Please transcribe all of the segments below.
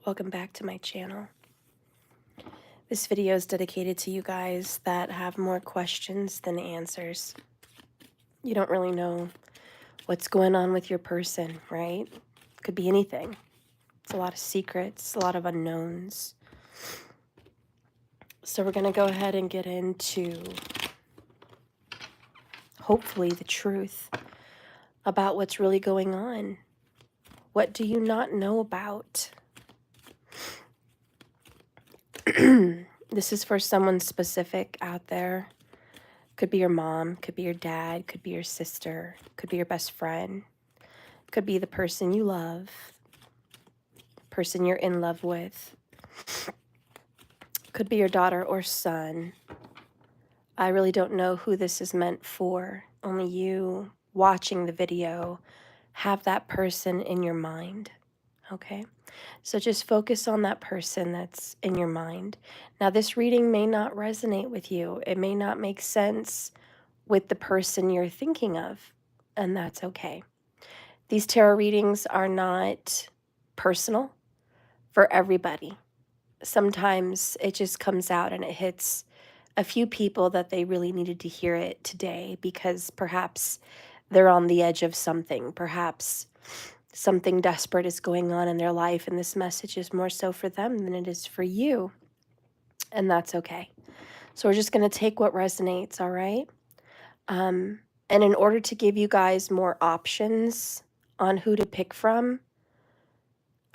Welcome back to my channel. This video is dedicated to you guys that have more questions than answers. You don't really know what's going on with your person, right? Could be anything. It's a lot of secrets, a lot of unknowns. So we're going to go ahead and get into, hopefully, the truth about what's really going on. What do you not know about? This is for someone specific out there. Could be your mom, could be your dad, could be your sister, could be your best friend, could be the person you love, person you're in love with, could be your daughter or son. I really don't know who this is meant for. Only you watching the video have that person in your mind, okay? So just focus on that person that's in your mind. Now, this reading may not resonate with you. It may not make sense with the person you're thinking of, and that's okay. These tarot readings are not personal for everybody. Sometimes it just comes out and it hits a few people that they really needed to hear it today because perhaps they're on the edge of something. Perhaps something desperate is going on in their life, and this message is more so for them than it is for you, and that's okay. So we're just going to take what resonates, all right? And in order to give you guys more options on who to pick from,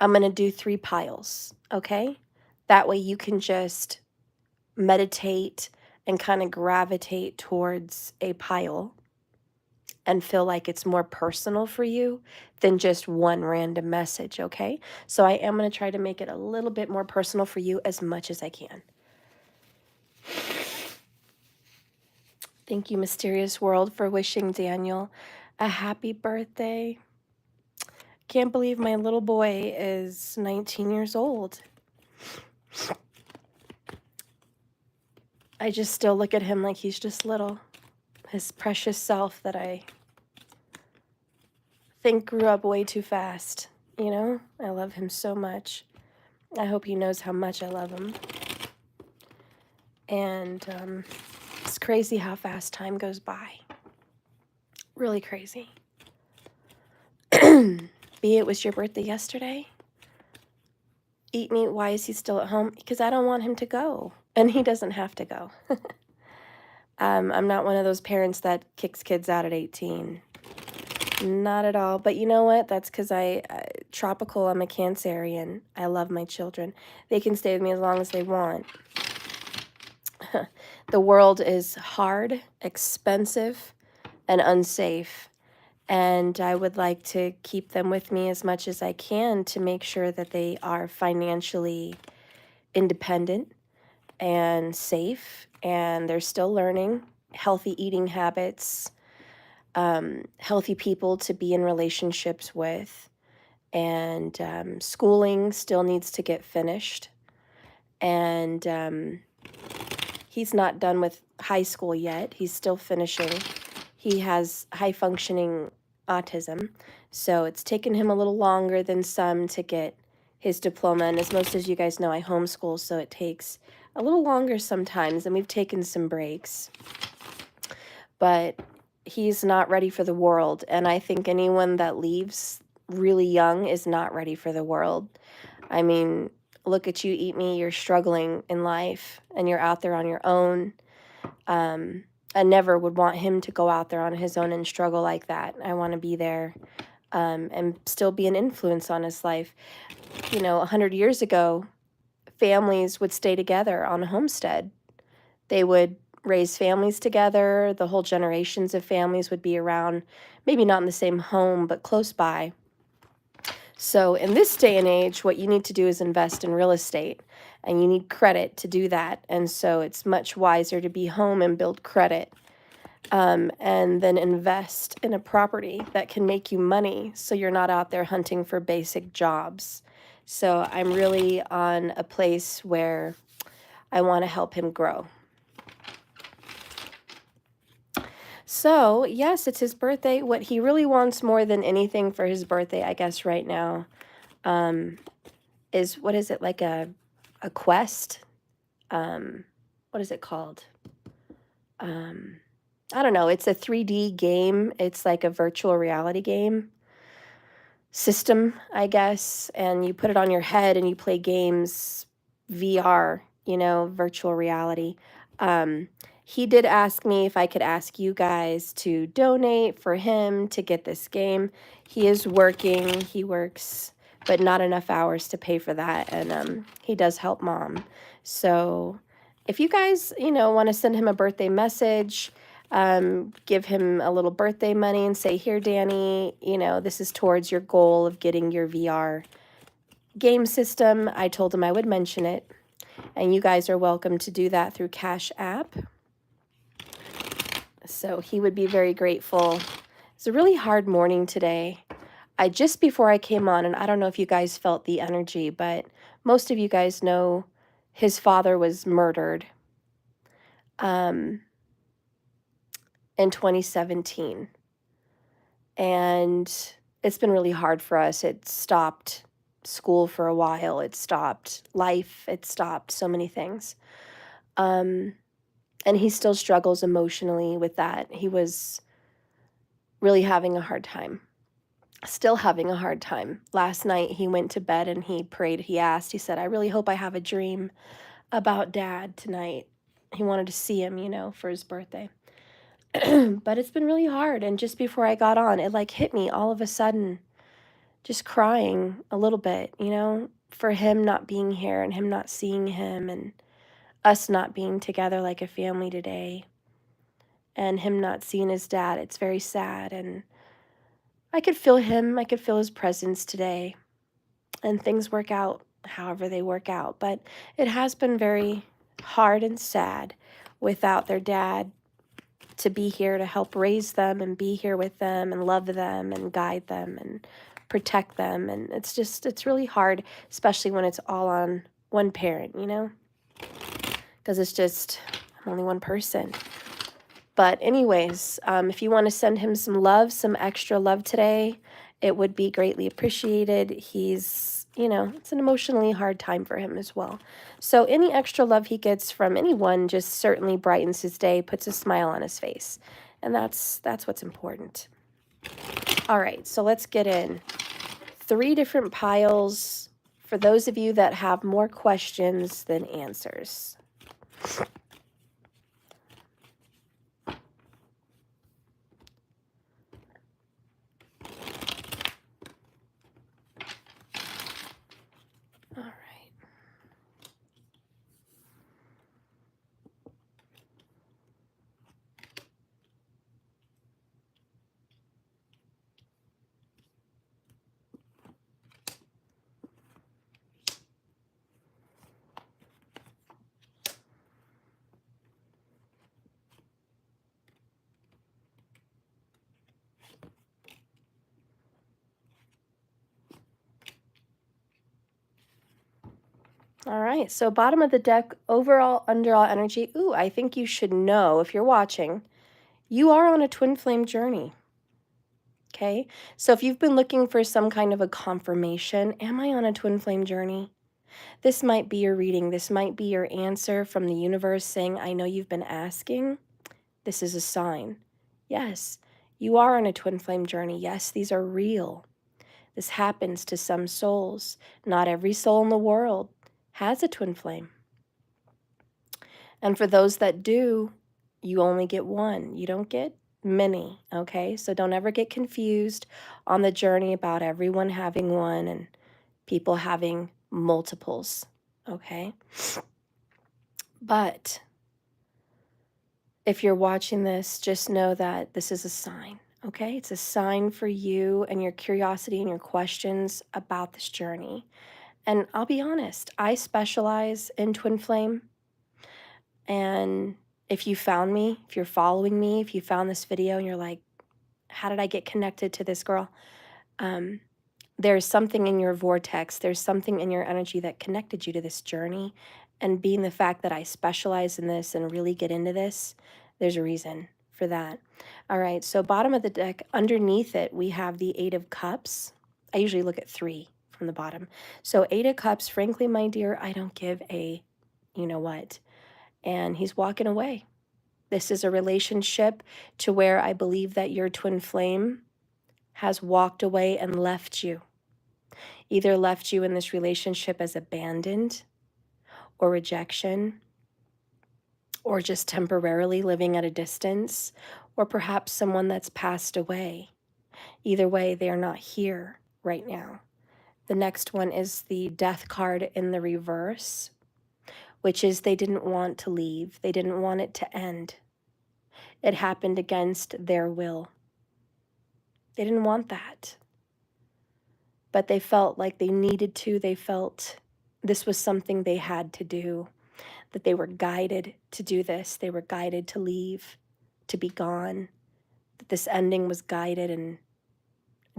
I'm going to do 3 piles, okay? That way you can just meditate and kind of gravitate towards a pile and feel like it's more personal for you than just one random message, okay? So I am going to try to make it a little bit more personal for you as much as I can. Thank you, Mysterious World, for wishing Daniel a happy birthday. Can't believe my little boy is 19 years old. I just still look at him like he's just little. His precious self that I think grew up way too fast, you know? I love him so much. I hope he knows how much I love him. And it's crazy how fast time goes by. Really crazy. B, it was your birthday yesterday. Eat me, why is he still at home? Because I don't want him to go. And he doesn't have to go. I'm not one of those parents that kicks kids out at 18. Not at all. But you know what? That's because tropical, I'm a Cancerian. I love my children. They can stay with me as long as they want. The world is hard, expensive, and unsafe. And I would like to keep them with me as much as I can to make sure that they are financially independent and safe, and they're still learning healthy eating habits, healthy people to be in relationships with, and schooling still needs to get finished. And he's not done with high school yet. He's still finishing. He has high-functioning autism, so it's taken him a little longer than some to get his diploma. And as most of you guys know, I homeschool, so it takes a little longer sometimes, and we've taken some breaks. But he's not ready for the world, and I think anyone that leaves really young is not ready for the world. I mean, look at you, Eat Me, you're struggling in life, and you're out there on your own. I never would want him to go out there on his own and struggle like that. I want to be there and still be an influence on his life. You know, 100 years ago, families would stay together on a homestead. They would raise families together. The whole generations of families would be around, maybe not in the same home, but close by. So in this day and age, what you need to do is invest in real estate, and you need credit to do that. And so it's much wiser to be home and build credit, and then invest in a property that can make you money so you're not out there hunting for basic jobs. So I'm really on a place where I want to help him grow. So, yes, it's his birthday. What he really wants more than anything for his birthday, I guess, right now, is, what is it, like a quest? What is it called? I don't know. It's a 3D game. It's like a virtual reality game system, I guess, and you put it on your head and you play games, VR, virtual reality. Um, he did ask me if I could ask you guys to donate for him to get this game. He is working, he works, but not enough hours to pay for that, and he does help mom. So if you guys, want to send him a birthday message, give him a little birthday money and say, here, Danny, this is towards your goal of getting your VR game system. I told him I would mention it, and you guys are welcome to do that through Cash App. So he would be very grateful. It's a really hard morning today. Just before I came on, and I don't know if you guys felt the energy, but most of you guys know his father was murdered in 2017. And it's been really hard for us. It stopped school for a while. It stopped life. It stopped so many things. And he still struggles emotionally with that. He was really having a hard time. Still having a hard time. Last night he went to bed and he prayed. He said, I really hope I have a dream about Dad tonight. He wanted to see him, for his birthday. But it's been really hard. And just before I got on, it like hit me all of a sudden, just crying a little bit, for him not being here and him not seeing him and us not being together like a family today and him not seeing his dad. It's very sad. And I could feel him. I could feel his presence today, and things work out however they work out. But it has been very hard and sad without their dad to be here to help raise them and be here with them and love them and guide them and protect them. And it's really hard, especially when it's all on one parent, because it's just only one person. But anyways, if you want to send him some love, some extra love today, it would be greatly appreciated. He's, it's an emotionally hard time for him as well. So any extra love he gets from anyone just certainly brightens his day, puts a smile on his face. And that's what's important. All right, so let's get in. 3 different piles for those of you that have more questions than answers. All right. All right, so bottom of the deck, overall, underall energy. Ooh, I think you should know, if you're watching, you are on a twin flame journey. Okay, so if you've been looking for some kind of a confirmation, am I on a twin flame journey? This might be your reading. This might be your answer from the universe saying, I know you've been asking. This is a sign. Yes, you are on a twin flame journey. Yes, these are real. This happens to some souls. Not every soul in the world has a twin flame. And for those that do, you only get one. You don't get many, okay? So don't ever get confused on the journey about everyone having one and people having multiples, okay? But if you're watching this, just know that this is a sign, okay? It's a sign for you and your curiosity and your questions about this journey. And I'll be honest, I specialize in twin flame. And if you found me, if you're following me, if you found this video and you're like, how did I get connected to this girl? There's something in your vortex. There's something in your energy that connected you to this journey. And being the fact that I specialize in this and really get into this, there's a reason for that. All right, so bottom of the deck, underneath it, we have the 8 of Cups. I usually look at 3 from the bottom. So 8 of Cups, frankly, my dear, I don't give a you know what. And he's walking away. This is a relationship to where I believe that your twin flame has walked away and left you. Either left you in this relationship as abandoned or rejection, or just temporarily living at a distance, or perhaps someone that's passed away. Either way, they are not here right now. The next one is the Death card in the reverse, which is they didn't want to leave. They didn't want it to end. It happened against their will. They didn't want that. But they felt like they needed to. They felt this was something they had to do, that they were guided to do this. They were guided to leave, to be gone, that this ending was guided and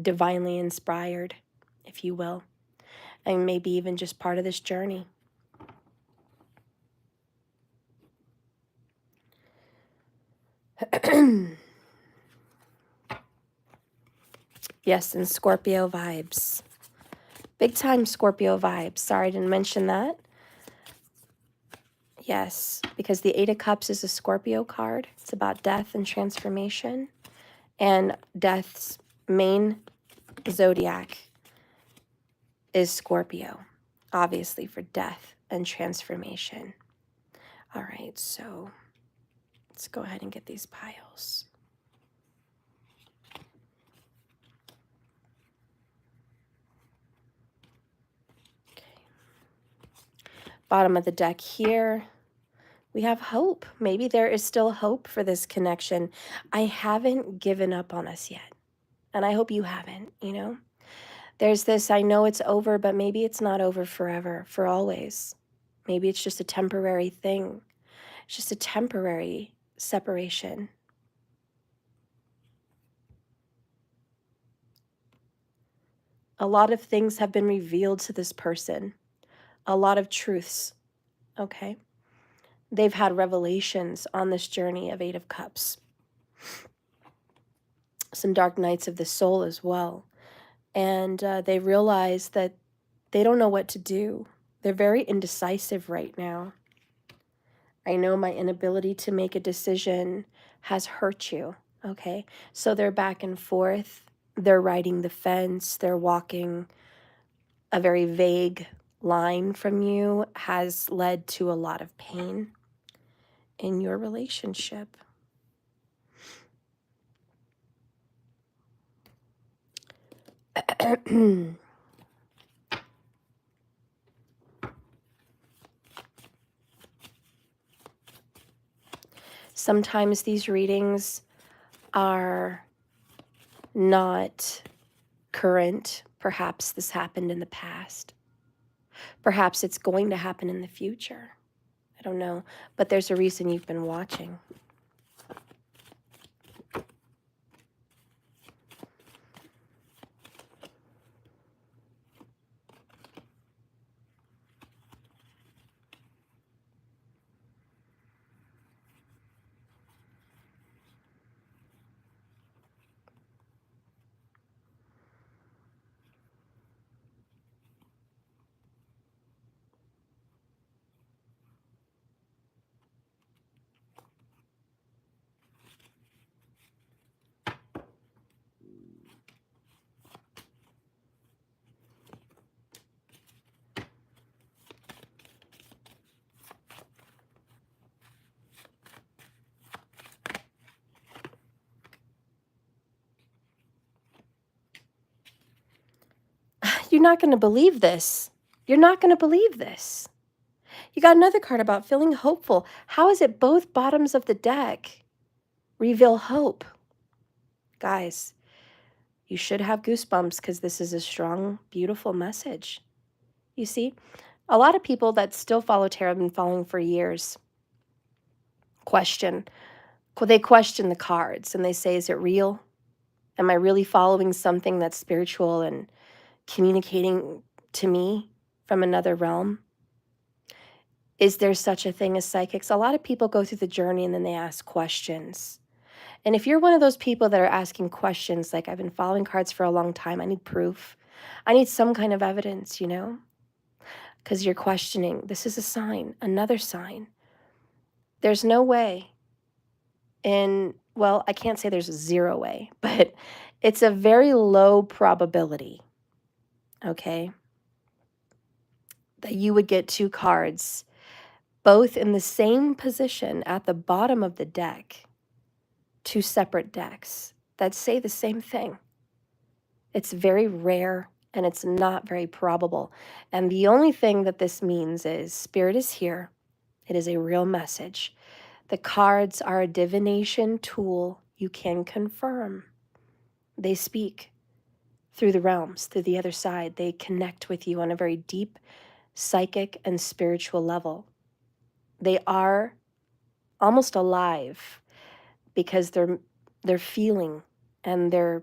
divinely inspired, if you will, and maybe even just part of this journey. Yes, and Scorpio vibes. Big time Scorpio vibes. Sorry, I didn't mention that. Yes, because the 8 of Cups is a Scorpio card. It's about death and transformation. And death's main zodiac is Scorpio, obviously for death and transformation. All right, so let's go ahead and get these piles. Bottom of the deck here, we have hope. Maybe there is still hope for this connection. I haven't given up on us yet, and I hope you haven't, you know? There's this, I know it's over, but maybe it's not over forever, for always. Maybe it's just a temporary thing. It's just a temporary separation. A lot of things have been revealed to this person. A lot of truths, okay? They've had revelations on this journey of 8 of Cups. Some dark nights of the soul as well. And they realize that they don't know what to do. They're very indecisive right now. I know my inability to make a decision has hurt you, okay? So they're back and forth. They're riding the fence. They're walking a very vague line from you, has led to a lot of pain in your relationship. Sometimes these readings are not current. Perhaps this happened in the past. Perhaps it's going to happen in the future. I don't know, but there's a reason you've been watching. You're not going to believe this. You're not going to believe this. You got another card about feeling hopeful. How is it both bottoms of the deck reveal hope? Guys, you should have goosebumps because this is a strong, beautiful message. You see, a lot of people that still follow tarot have been following for years. They question the cards and they say, is it real? Am I really following something that's spiritual and communicating to me from another realm? Is there such a thing as psychics? A lot of people go through the journey and then they ask questions. And if you're one of those people that are asking questions, like I've been following cards for a long time, I need proof. I need some kind of evidence, you know, because you're questioning. This is a sign, another sign. There's no way well, I can't say there's a zero way, but it's a very low probability, okay, that you would get two cards, both in the same position at the bottom of the deck, two separate decks that say the same thing. It's very rare and it's not very probable. And the only thing that this means is Spirit is here. It is a real message. The cards are a divination tool you can confirm. They speak through the realms, through the other side. They connect with you on a very deep psychic and spiritual level. They are almost alive because they're feeling and they're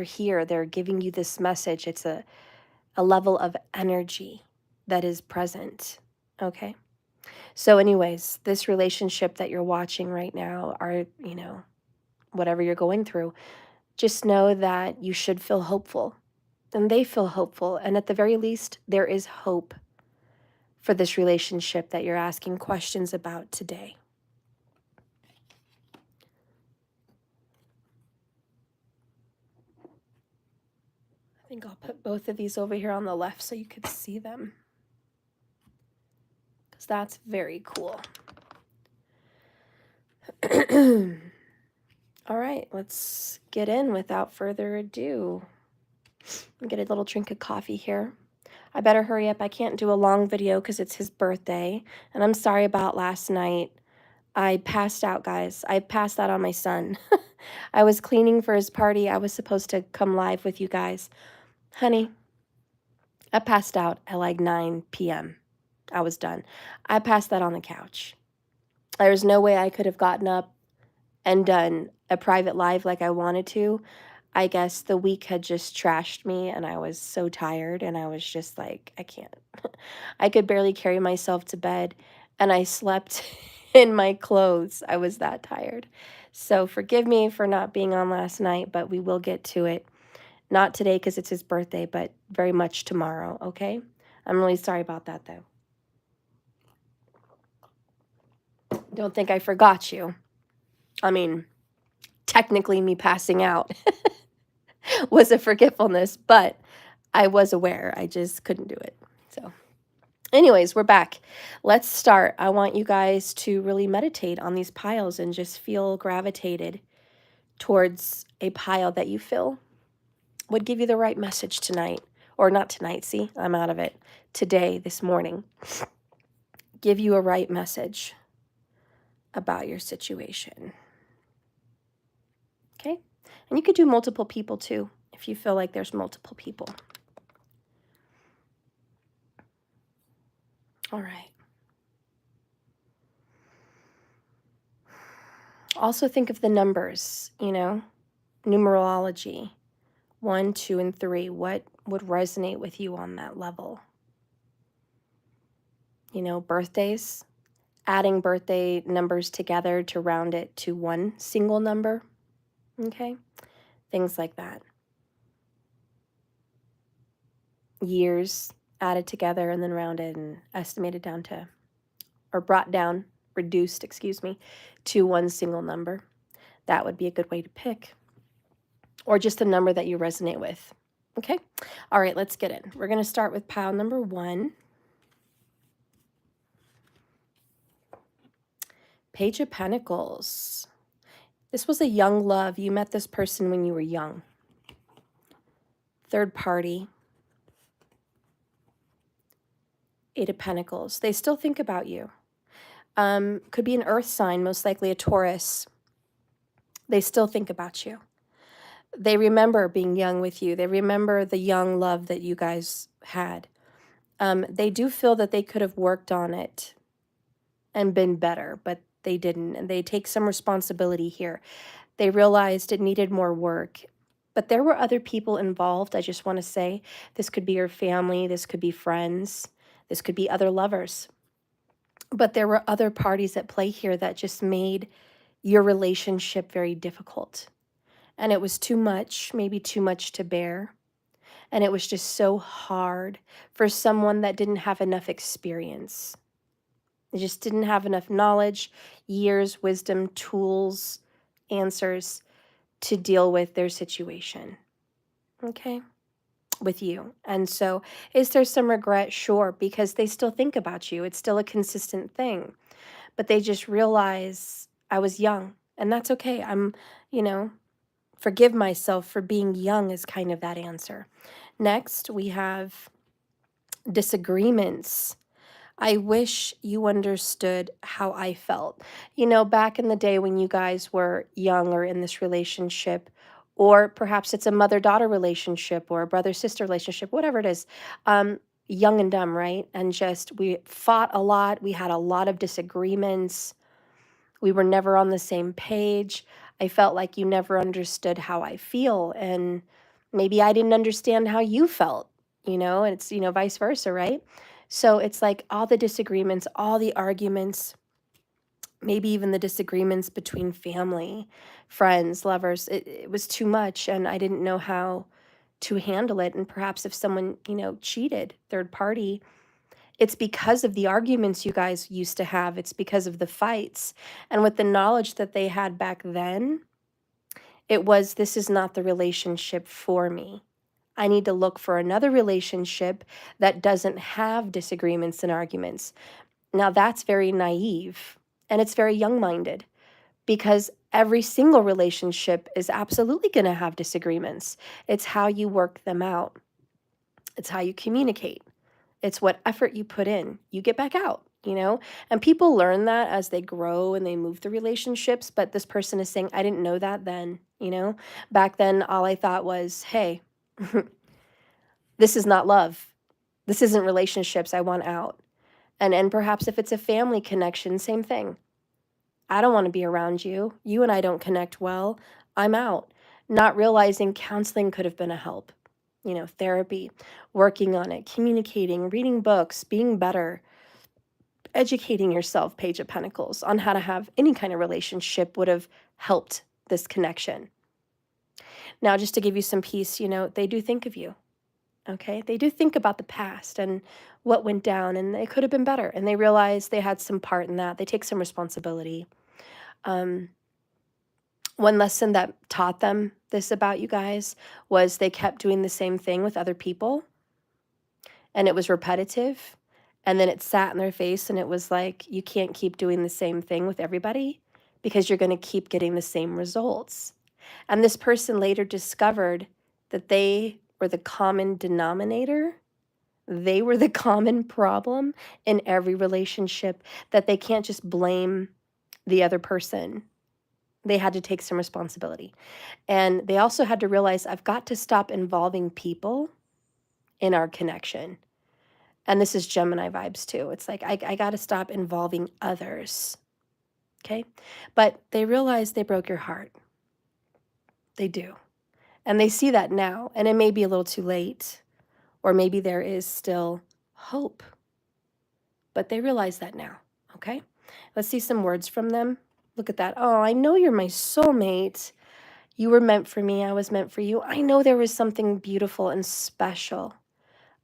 here. They're giving you this message. It's a level of energy that is present. Okay? So anyways, this relationship that you're watching right now, are, you know, whatever you're going through, just know that you should feel hopeful. And they feel hopeful. And at the very least, there is hope for this relationship that you're asking questions about today. I think I'll put both of these over here on the left so you could see them, because that's very cool. All right, let's get in without further ado. I'll get a little drink of coffee here. I better hurry up. I can't do a long video because it's his birthday. And I'm sorry about last night. I passed out, guys. I passed out on my son. I was cleaning for his party. I was supposed to come live with you guys. Honey, I passed out at like 9 p.m. I was done. I passed that on the couch. There was no way I could have gotten up and done a private live like I wanted to. I guess the week had just trashed me and I was so tired and I was just like, I can't. I could barely carry myself to bed and I slept in my clothes. I was that tired. So forgive me for not being on last night, but we will get to it. Not today because it's his birthday, but very much tomorrow, okay? I'm really sorry about that, though. Don't think I forgot you. I mean, technically me passing out was a forgetfulness, but I was aware. I just couldn't do it. So anyways, we're back. Let's start. I want you guys to really meditate on these piles and just feel gravitated towards a pile that you feel would give you the right message tonight. Or not tonight, see? I'm out of it. Today, this morning. Give you a right message about your situation. Okay? And you could do multiple people too, if you feel like there's multiple people. All right. Also think of the numbers, you know, numerology. 1, 2, and 3. What would resonate with you on that level? You know, birthdays, adding birthday numbers together to round it to one single number. Okay? Things like that. Years added together and then rounded and estimated down to, or brought down, reduced, excuse me, to one single number. That would be a good way to pick. Or just a number that you resonate with. Okay? All right, let's get in. We're going to start with pile number 1. Page of Pentacles. This was a young love. You met this person when you were young. Third party. 8 of Pentacles. They still think about you. Could be an earth sign, most likely a Taurus. They still think about you. They remember being young with you. They remember the young love that you guys had. They do feel that they could have worked on it and been better, but they didn't. And they take some responsibility here. They realized it needed more work. But there were other people involved. I just want to say this could be your family. This could be friends. This could be other lovers. But there were other parties at play here that just made your relationship very difficult. And it was too much, maybe too much to bear. And it was just so hard for someone that didn't have enough experience. They just didn't have enough knowledge, years, wisdom, tools, answers to deal with their situation. Okay? With you. And so, is there some regret? Sure, because they still think about you. It's still a consistent thing. But they just realize I was young, and that's okay. You know, forgive myself for being young is kind of that answer. Next, we have disagreements. I wish you understood how I felt. Back in the day when you guys were young or in this relationship, or perhaps it's a mother-daughter relationship or a brother-sister relationship, whatever it is, um, young and dumb, right? And just we fought a lot. We had a lot of disagreements. We were never on the same page. I felt like you never understood how I feel. And maybe I didn't understand how you felt, and it's, vice versa, right? So it's like all the disagreements, all the arguments, maybe even the disagreements between family, friends, lovers, it was too much. And I didn't know how to handle it. And perhaps if someone, cheated, third party, it's because of the arguments you guys used to have. It's because of the fights. And with the knowledge that they had back then, it was, this is not the relationship for me. I need to look for another relationship that doesn't have disagreements and arguments. Now, that's very naive and it's very young minded because every single relationship is absolutely going to have disagreements. It's how you work them out, it's how you communicate. It's what effort you put in, you get back out. And people learn that as they grow and they move through relationships. But this person is saying, I didn't know that then. Back then, all I thought was, hey, this is not love. This isn't relationships. I want out. And perhaps if it's a family connection, same thing. I don't want to be around you. You and I don't connect well. I'm out. Not realizing counseling could have been a help. Therapy, working on it, communicating, reading books, being better, educating yourself, Page of Pentacles, on how to have any kind of relationship would have helped this connection. Now, just to give you some peace, they do think of you, okay? They do think about the past and what went down, and it could have been better, and they realize they had some part in that. They take some responsibility. One lesson that taught them this about you guys was they kept doing the same thing with other people, and it was repetitive. And then it sat in their face and it was like, you can't keep doing the same thing with everybody because you're going to keep getting the same results. And this person later discovered that they were the common denominator. They were the common problem in every relationship, that they can't just blame the other person. They had to take some responsibility. And they also had to realize, I've got to stop involving people in our connection. And this is Gemini vibes too. It's like, I got to stop involving others. Okay. But they realize they broke your heart. They do. And they see that now. And it may be a little too late, or maybe there is still hope. But they realize that now. Okay. Let's see some words from them. Look at that. Oh, I know you're my soulmate. You were meant for me. I was meant for you. I know there was something beautiful and special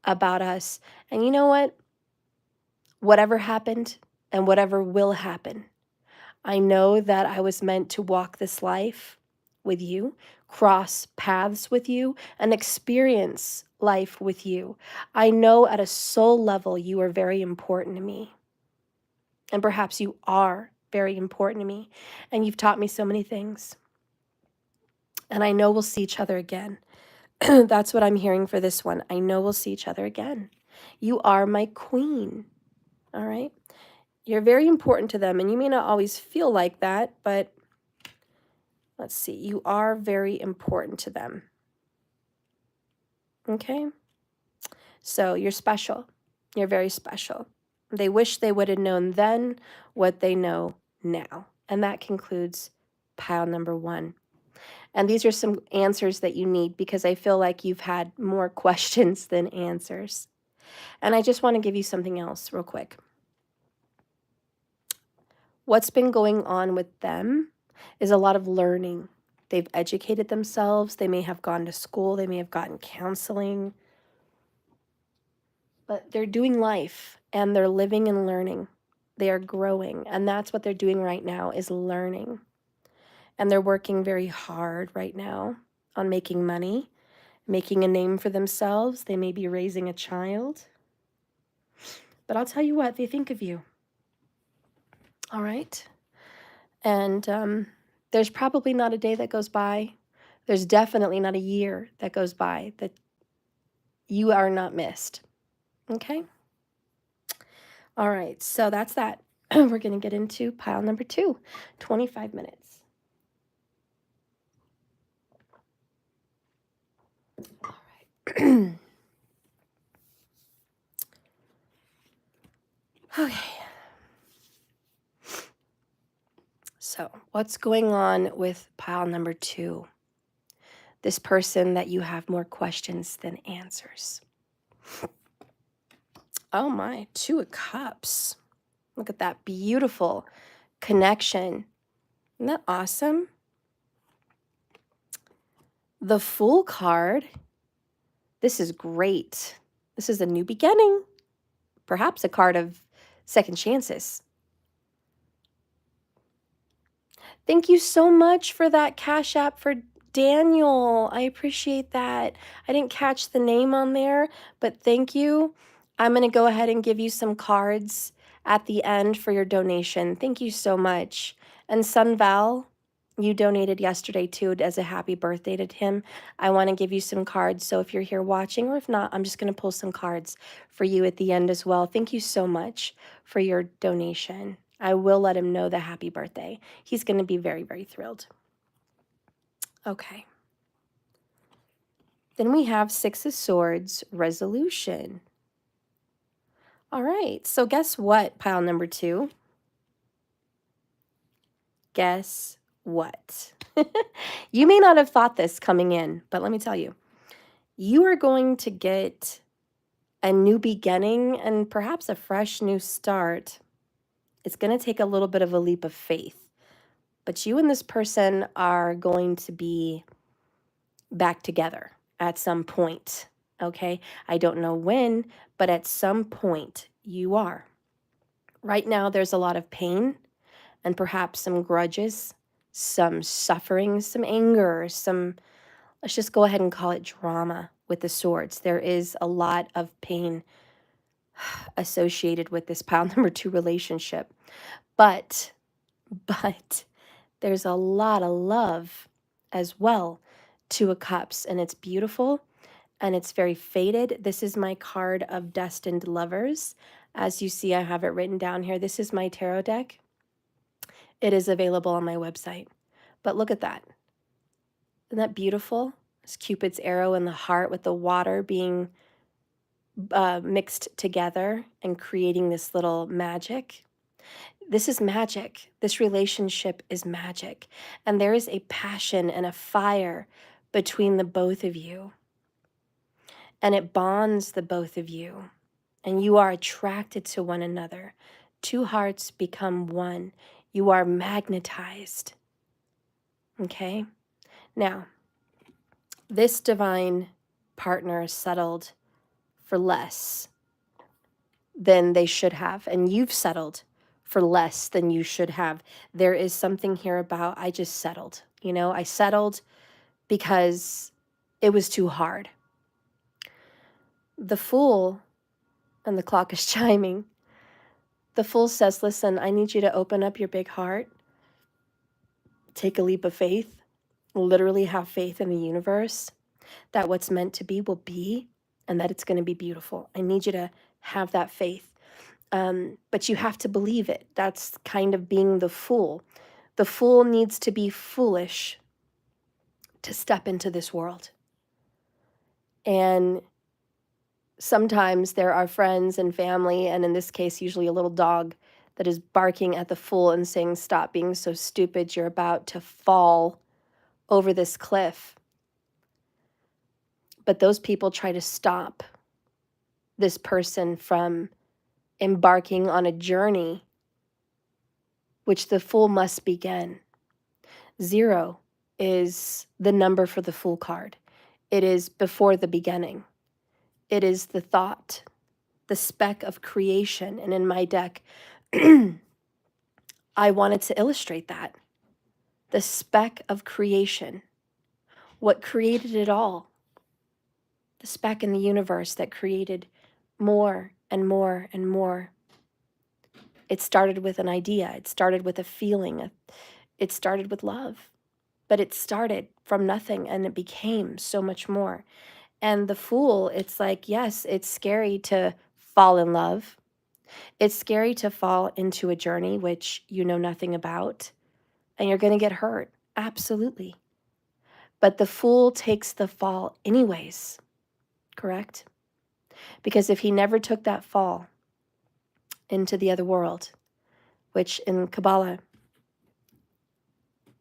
about us. And you know what? Whatever happened and whatever will happen, I know that I was meant to walk this life with you, cross paths with you, and experience life with you. I know at a soul level you are very important to me. And perhaps you are very important to me. And you've taught me so many things. And I know we'll see each other again. That's what I'm hearing for this one. I know we'll see each other again. You are my queen. All right? You're very important to them, and you may not always feel like that, but let's see. You are very important to them. Okay? So you're special. You're very special. They wish they would have known then what they know now. And that concludes pile number 1. And these are some answers that you need, because I feel like you've had more questions than answers. And I just want to give you something else real quick. What's been going on with them is a lot of learning. They've educated themselves. They may have gone to school. They may have gotten counseling. But they're doing life and they're living and learning. They are growing. And that's what they're doing right now, is learning. And they're working very hard right now on making money, making a name for themselves. They may be raising a child. But I'll tell you what, they think of you. All right? And there's probably not a day that goes by. There's definitely not a year that goes by that you are not missed. Okay? All right, so that's that. We're going to get into pile number 2, 25 minutes. All right. Okay. So, what's going on with pile number 2? This person that you have more questions than answers. Oh my, 2 of Cups. Look at that beautiful connection. Isn't that awesome? The Fool card. This is great. This is a new beginning. Perhaps a card of second chances. Thank you so much for that Cash App for Daniel. I appreciate that. I didn't catch the name on there, but thank you. I'm going to go ahead and give you some cards at the end for your donation. Thank you so much. And Sunval, you donated yesterday too as a happy birthday to him. I want to give you some cards. So if you're here watching, or if not, I'm just going to pull some cards for you at the end as well. Thank you so much for your donation. I will let him know the happy birthday. He's going to be very, very thrilled. Okay. Then we have 6 of Swords, resolution. All right. So guess what, pile number 2? Guess what? You may not have thought this coming in, but let me tell you. You are going to get a new beginning and perhaps a fresh new start. It's going to take a little bit of a leap of faith. But you and this person are going to be back together at some point, okay? I don't know when, but at some point you are. Right now, there's a lot of pain and perhaps some grudges, some suffering, some anger, let's just go ahead and call it drama with the swords. There is a lot of pain associated with this pile number 2 relationship. But there's a lot of love as well. 2 of Cups, and it's beautiful and it's very faded. This is my card of destined lovers. As you see, I have it written down here. This is my tarot deck. It is available on my website. But look at that. Isn't that beautiful? It's Cupid's arrow in the heart with the water being mixed together and creating this little magic. This is magic. This relationship is magic. And there is a passion and a fire between the both of you. And it bonds the both of you. And you are attracted to one another. 2 hearts become one. You are magnetized. Okay? Now, this divine partner settled for less than they should have. And you've settled for less than you should have. There is something here about, I just settled. You know, I settled because it was too hard. The Fool, and the clock is chiming, the Fool says, listen, I need you to open up your big heart, take a leap of faith, literally have faith in the universe, that what's meant to be will be, and that it's going to be beautiful. I need you to have that faith. But you have to believe it. That's kind of being the fool. The fool needs to be foolish to step into this world. And sometimes there are friends and family, and in this case, usually a little dog, that is barking at the fool and saying, stop being so stupid. You're about to fall over this cliff. But those people try to stop this person from embarking on a journey which the fool must begin. 0 is the number for the Fool card. It is before the beginning. It is the thought, the speck of creation. And in my deck, I wanted to illustrate that. The speck of creation. What created it all? The speck in the universe that created more and more and more. It started with an idea. It started with a feeling. It started with love. But it started from nothing and it became so much more. And the Fool, it's like, yes, it's scary to fall in love. It's scary to fall into a journey which you know nothing about, and you're going to get hurt. Absolutely. But the Fool takes the fall anyways, correct? Because if he never took that fall into the other world, which in Kabbalah,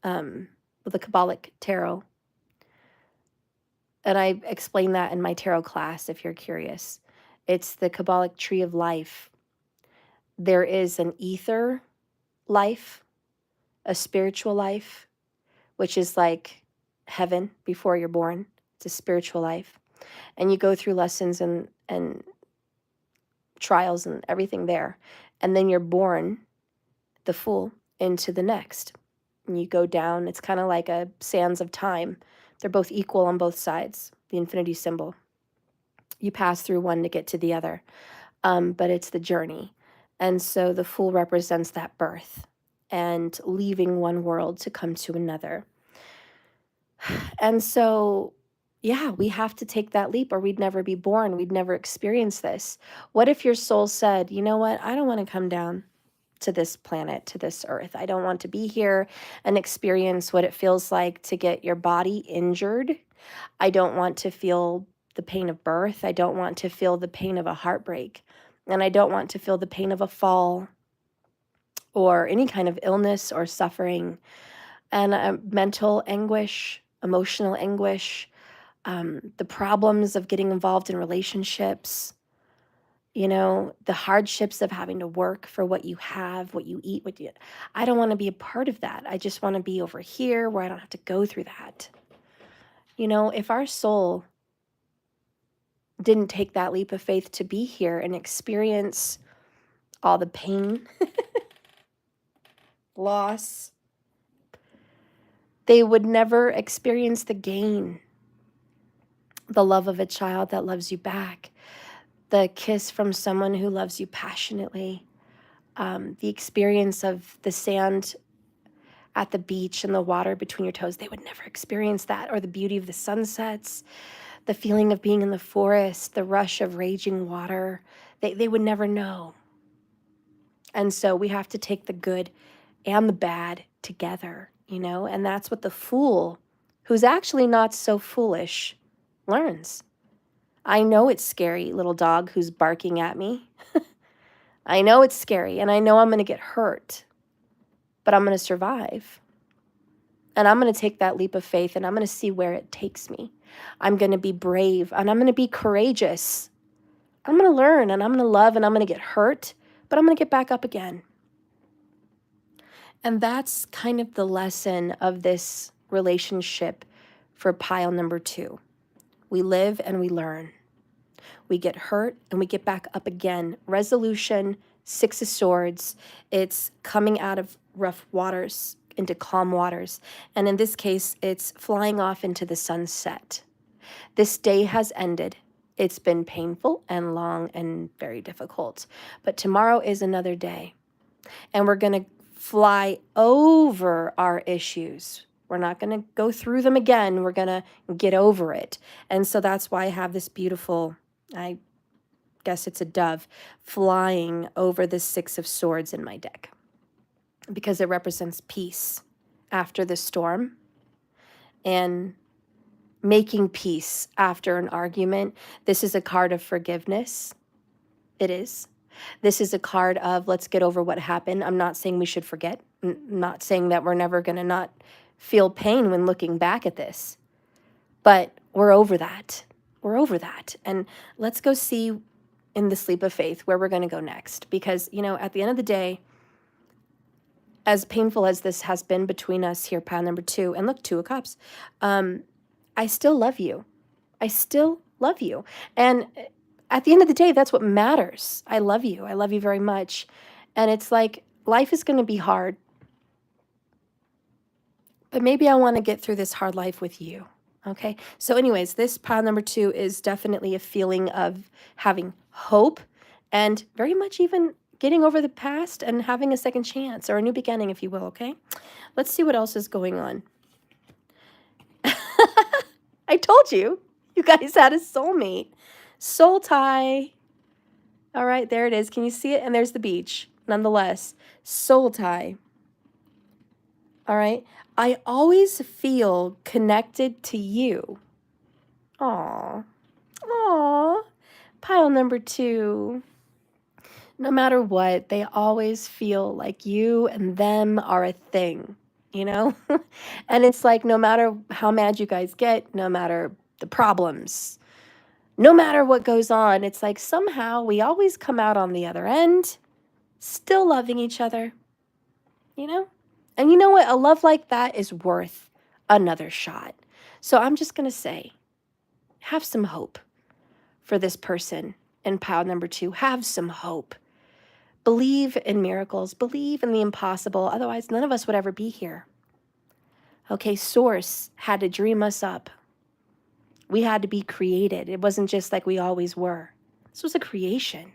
with the Kabbalic tarot, and I explain that in my tarot class if you're curious. It's the Kabbalic tree of life. There is an ether life, a spiritual life, which is like heaven before you're born. It's a spiritual life. And you go through lessons and trials and everything there. And then you're born, the Fool, into the next. And you go down. It's kind of like a sands of time. They're both equal on both sides, the infinity symbol. You pass through one to get to the other. But it's the journey. And so the Fool represents that birth and leaving one world to come to another. And so, yeah, we have to take that leap or we'd never be born. We'd never experience this. What if your soul said, you know what? I don't want to come down to this planet, to this earth. I don't want to be here and experience what it feels like to get your body injured. I don't want to feel the pain of birth. I don't want to feel the pain of a heartbreak. And I don't want to feel the pain of a fall or any kind of illness or suffering and mental anguish, emotional anguish, the problems of getting involved in relationships, you know, the hardships of having to work for what you have, what you eat, I don't want to be a part of that. I just want to be over here where I don't have to go through that. You know, if our soul didn't take that leap of faith to be here and experience all the pain, loss, they would never experience the gain, the love of a child that loves you back, the kiss from someone who loves you passionately, the experience of the sand at the beach and the water between your toes. They would never experience that, or the beauty of the sunsets, the feeling of being in the forest, the rush of raging water. They would never know. And so we have to take the good and the bad together, you know, and that's what the Fool, who's actually not so foolish, learns. I know it's scary, little dog who's barking at me. I know it's scary, and I know I'm going to get hurt, but I'm going to survive. And I'm going to take that leap of faith, and I'm going to see where it takes me. I'm going to be brave, and I'm going to be courageous. I'm going to learn, and I'm going to love, and I'm going to get hurt, but I'm going to get back up again. And that's kind of the lesson of this relationship for pile number 2. We live and we learn. We get hurt and we get back up again. Resolution, 6 of Swords. It's coming out of rough waters into calm waters. And in this case, it's flying off into the sunset. This day has ended. It's been painful and long and very difficult. But tomorrow is another day. And we're going to fly over our issues. We're not going to go through them again. We're going to get over it. And so that's why I have this beautiful, I guess it's a dove, flying over the 6 of Swords in my deck. Because it represents peace after the storm and making peace after an argument. This is a card of forgiveness. It is. This is a card of let's get over what happened. I'm not saying we should forget. I'm not saying that we're never going to not feel pain when looking back at this. But we're over that. We're over that. And let's go see in this leap of faith where we're going to go next. Because, you know, at the end of the day, as painful as this has been between us here, pile number 2, and look, 2 of Cups, I still love you. I still love you. And at the end of the day, that's what matters. I love you. I love you very much. And it's like, life is going to be hard. But maybe I want to get through this hard life with you. Okay? So anyways, this pile number 2 is definitely a feeling of having hope and very much even getting over the past and having a second chance or a new beginning, if you will, okay? Let's see what else is going on. I told you, you guys had a soulmate. Soul tie. All right, there it is. Can you see it? And there's the beach, nonetheless. Soul tie. All right. I always feel connected to you. Aw. Aw. Pile number 2. No matter what, they always feel like you and them are a thing, you know? And it's like, no matter how mad you guys get, no matter the problems, no matter what goes on, it's like somehow we always come out on the other end, still loving each other, you know? And you know what? A love like that is worth another shot. So I'm just going to say, have some hope for this person in pile number 2. Have some hope. Believe in miracles. Believe in the impossible. Otherwise, none of us would ever be here. Okay, Source had to dream us up. We had to be created. It wasn't just like we always were. This was a creation.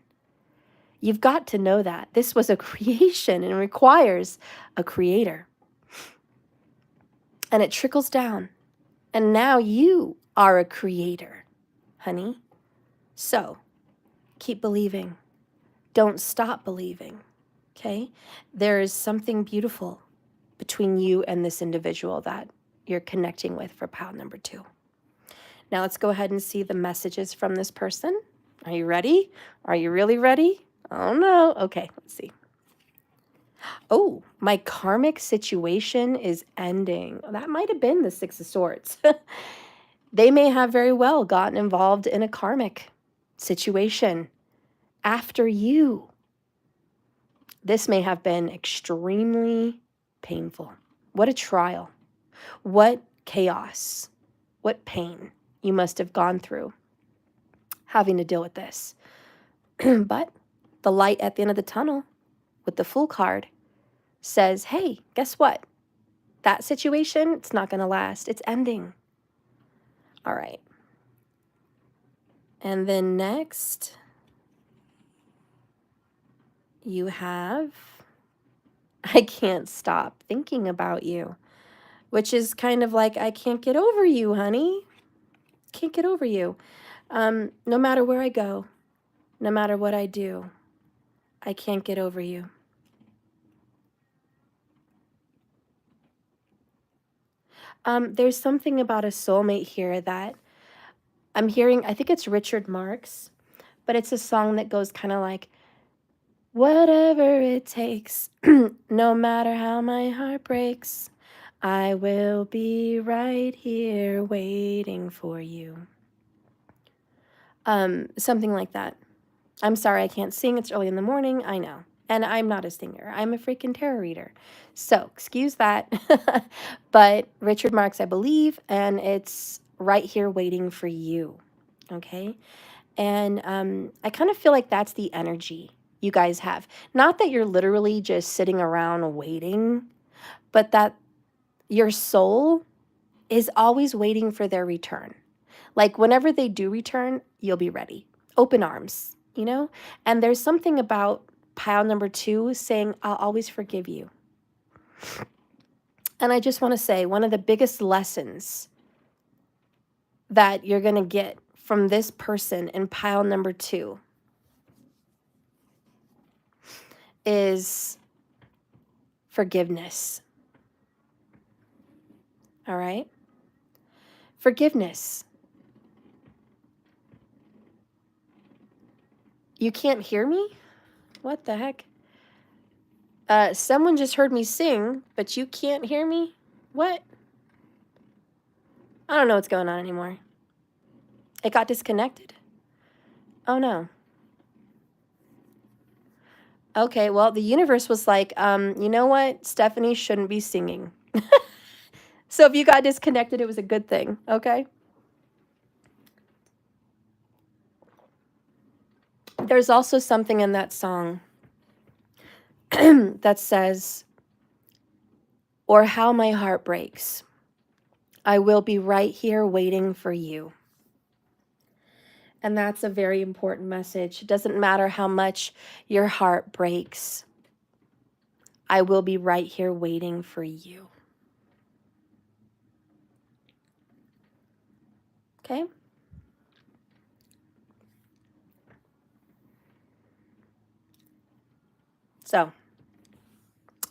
You've got to know that. This was a creation and it requires a creator. And it trickles down. And now you are a creator, honey. So, keep believing. Don't stop believing, okay? There is something beautiful between you and this individual that you're connecting with for pile number 2. Now let's go ahead and see the messages from this person. Are you ready? Are you really ready? Oh no. Okay, let's see. Oh, my karmic situation is ending. That might have been the 6 of Swords. They may have very well gotten involved in a karmic situation after you. This may have been extremely painful. What a trial. What chaos. What pain you must have gone through having to deal with this. But the light at the end of the tunnel with the Fool card says, hey, guess what? That situation, it's not going to last. It's ending. All right. And then next, you have, I can't stop thinking about you, which is kind of like, I can't get over you, honey. Can't get over you. No matter where I go, no matter what I do, I can't get over you. There's something about a soulmate here that I'm hearing. I think it's Richard Marx, but it's a song that goes kind of like, whatever it takes, no matter how my heart breaks, I will be right here waiting for you. Something like that. I'm sorry I can't sing. It's early in the morning. I know. And I'm not a singer. I'm a freaking tarot reader. So, excuse that. But Richard Marx, I believe, and it's right here waiting for you. Okay? And I kind of feel like that's the energy you guys have. Not that you're literally just sitting around waiting, but that your soul is always waiting for their return. Like whenever they do return, you'll be ready. Open arms, you know? And there's something about pile number 2 saying, I'll always forgive you. And I just want to say, one of the biggest lessons that you're going to get from this person in pile number 2 is forgiveness. All right? Forgiveness. You can't hear me? What the heck? Someone just heard me sing, but you can't hear me? What? I don't know what's going on anymore. It got disconnected. Oh no. Okay, well, the universe was like, you know what? Stephanie shouldn't be singing. So if you got disconnected, it was a good thing, okay? There's also something in that song that says, or how my heart breaks. I will be right here waiting for you. And that's a very important message. It doesn't matter how much your heart breaks. I will be right here waiting for you. Okay? So,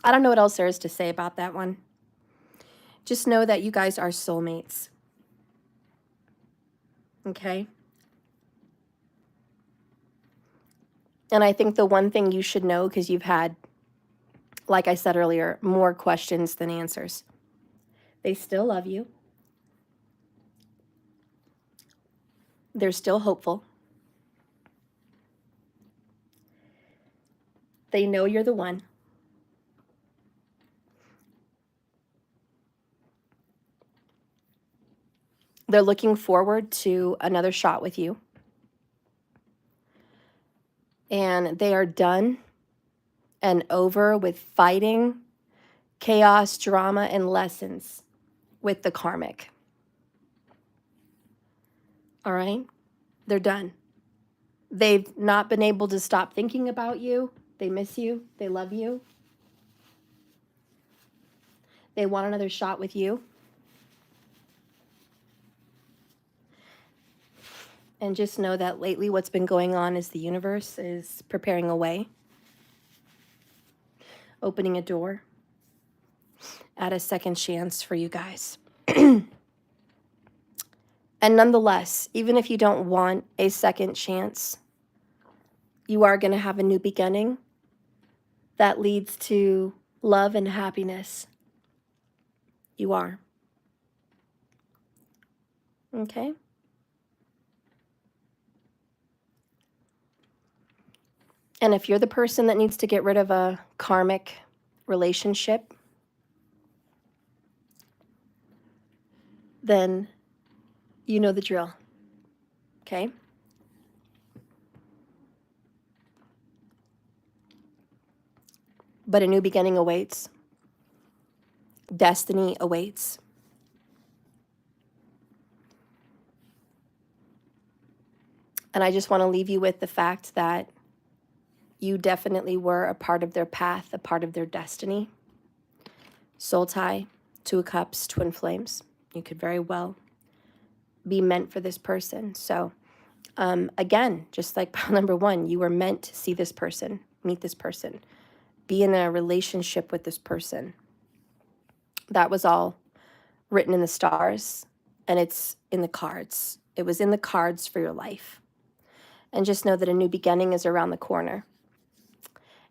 I don't know what else there is to say about that one. Just know that you guys are soulmates. Okay? And I think the one thing you should know, because you've had, like I said earlier, more questions than answers. They still love you. They're still hopeful. They know you're the one. They're looking forward to another shot with you. And they are done and over with fighting, chaos, drama, and lessons with the karmic. All right? They're done. They've not been able to stop thinking about you. They miss you. They love you. They want another shot with you. And just know that lately what's been going on is the universe is preparing a way, opening a door, at a second chance for you guys. And nonetheless, even if you don't want a second chance, you are going to have a new beginning that leads to love and happiness. You are. Okay? And if you're the person that needs to get rid of a karmic relationship, then you know the drill. Okay? But a new beginning awaits. Destiny awaits. And I just want to leave you with the fact that you definitely were a part of their path, a part of their destiny. Soul tie, Two of Cups, twin flames. You could very well be meant for this person. So again, just like pile number one, you were meant to see this person, meet this person, be in a relationship with this person. That was all written in the stars, and it's in the cards. It was in the cards for your life. And just know that a new beginning is around the corner.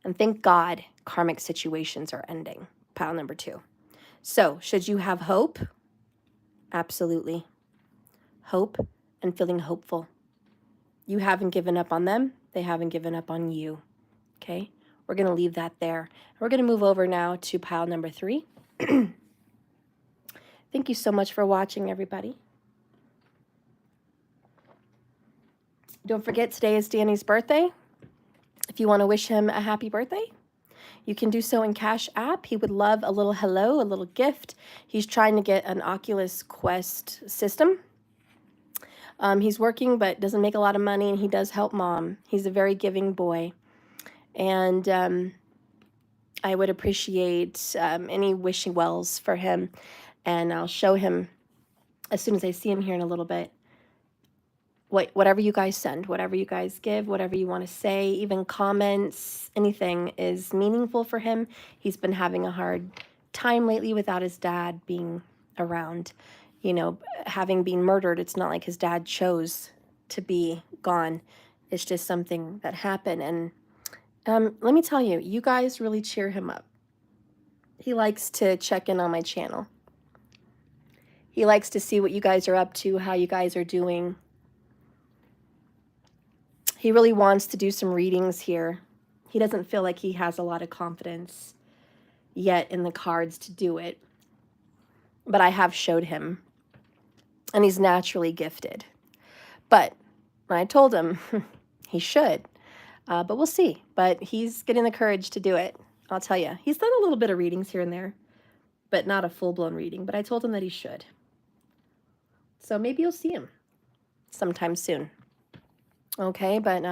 And thank God karmic situations are ending. Pile number two. So, should you have hope? Absolutely. Hope and feeling hopeful. You haven't given up on them. They haven't given up on you. Okay? We're going to leave that there. We're going to move over now to pile number three. Thank you so much for watching, everybody. Don't forget, today is Danny's birthday. If you want to wish him a happy birthday, you can do so in Cash App. He would love a little hello, a little gift. He's trying to get an Oculus Quest system. He's working, but doesn't make a lot of money, and he does help mom. He's a very giving boy. And I would appreciate any wishing wells for him. And I'll show him as soon as I see him here in a little bit. Whatever you guys send, whatever you guys give, whatever you want to say, even comments, anything is meaningful for him. He's been having a hard time lately without his dad being around. You know, having been murdered, it's not like his dad chose to be gone. It's just something that happened. And let me tell you, you guys really cheer him up. He likes to check in on my channel. He likes to see what you guys are up to, how you guys are doing. He really wants to do some readings here He doesn't feel like he has a lot of confidence yet in the cards to do it. But I have showed him, and he's naturally gifted. But I told him he should, but we'll see. But he's getting the courage to do it. I'll tell you. He's done a little bit of readings here and there, but not a full-blown reading. But I told him that he should. So maybe you'll see him sometime soon. Okay, but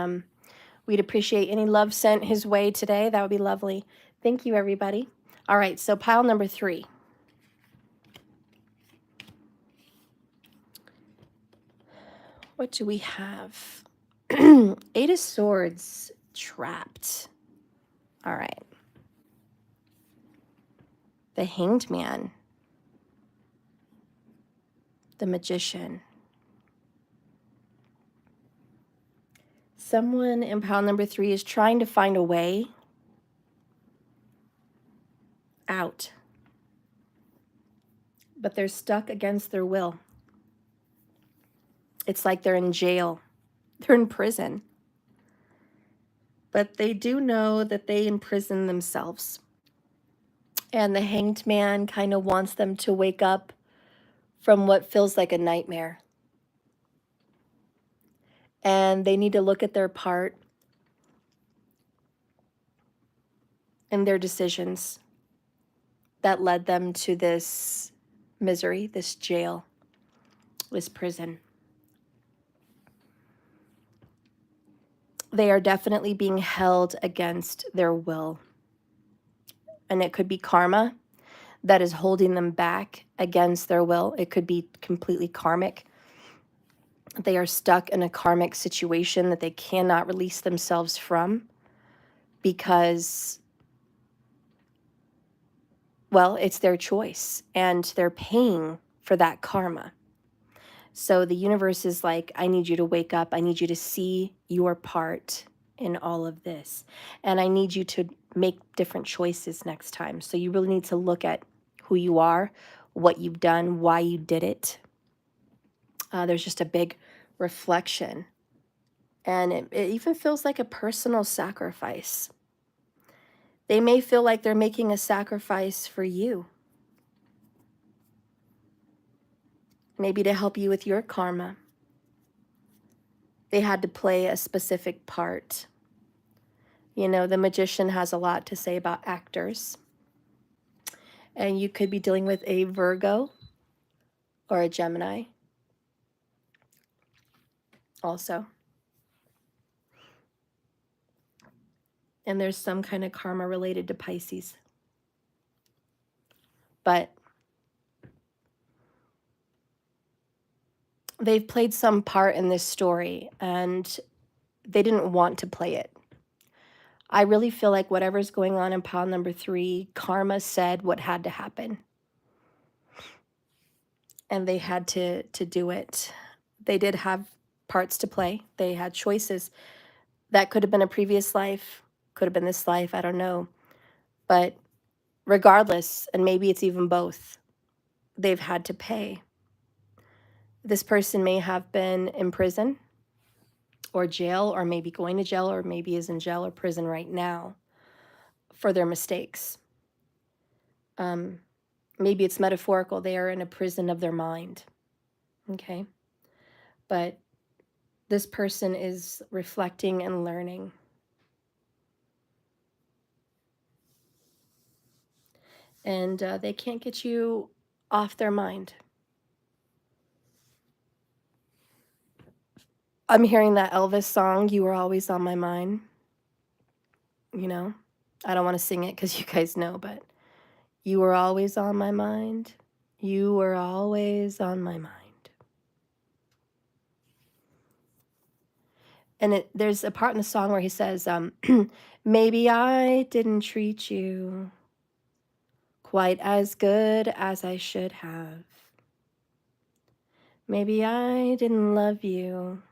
we'd appreciate any love sent his way today. That would be lovely. Thank you, everybody. All right, so pile number 3. What do we have? 8 of Swords, trapped. All right. The Hanged Man. The Magician. Someone in pile number 3 is trying to find a way out, but they're stuck against their will. It's like they're in jail. They're in prison. But they do know that they imprison themselves. And the Hanged Man kind of wants them to wake up from what feels like a nightmare. And they need to look at their part and their decisions that led them to this misery, this jail, this prison. They are definitely being held against their will. And it could be karma that is holding them back against their will. It could be completely karmic. They are stuck in a karmic situation that they cannot release themselves from because, well, it's their choice and they're paying for that karma. So the universe is like, I need you to wake up. I need you to see your part in all of this. And I need you to make different choices next time. So you really need to look at who you are, what you've done, why you did it. There's just a big reflection. And it even feels like a personal sacrifice. They may feel like they're making a sacrifice for you. Maybe to help you with your karma. They had to play a specific part. You know, the Magician has a lot to say about actors. And you could be dealing with a Virgo or a Gemini also. And there's some kind of karma related to Pisces. But they've played some part in this story and they didn't want to play it. I really feel like whatever's going on in pile number 3, karma said what had to happen. And they had to do it. They did have parts to play. They had choices. That could have been a previous life, could have been this life, I don't know. But regardless, and maybe it's even both, they've had to pay. This person may have been in prison or jail, or maybe going to jail, or maybe is in jail or prison right now for their mistakes. Maybe it's metaphorical. They are in a prison of their mind. Okay? But this person is reflecting and learning. And they can't get you off their mind. I'm hearing that Elvis song, You Were Always on My Mind. You know, I don't want to sing it because you guys know, but you were always on my mind. You were always on my mind. And there's a part in the song where he says, maybe I didn't treat you quite as good as I should have. Maybe I didn't love you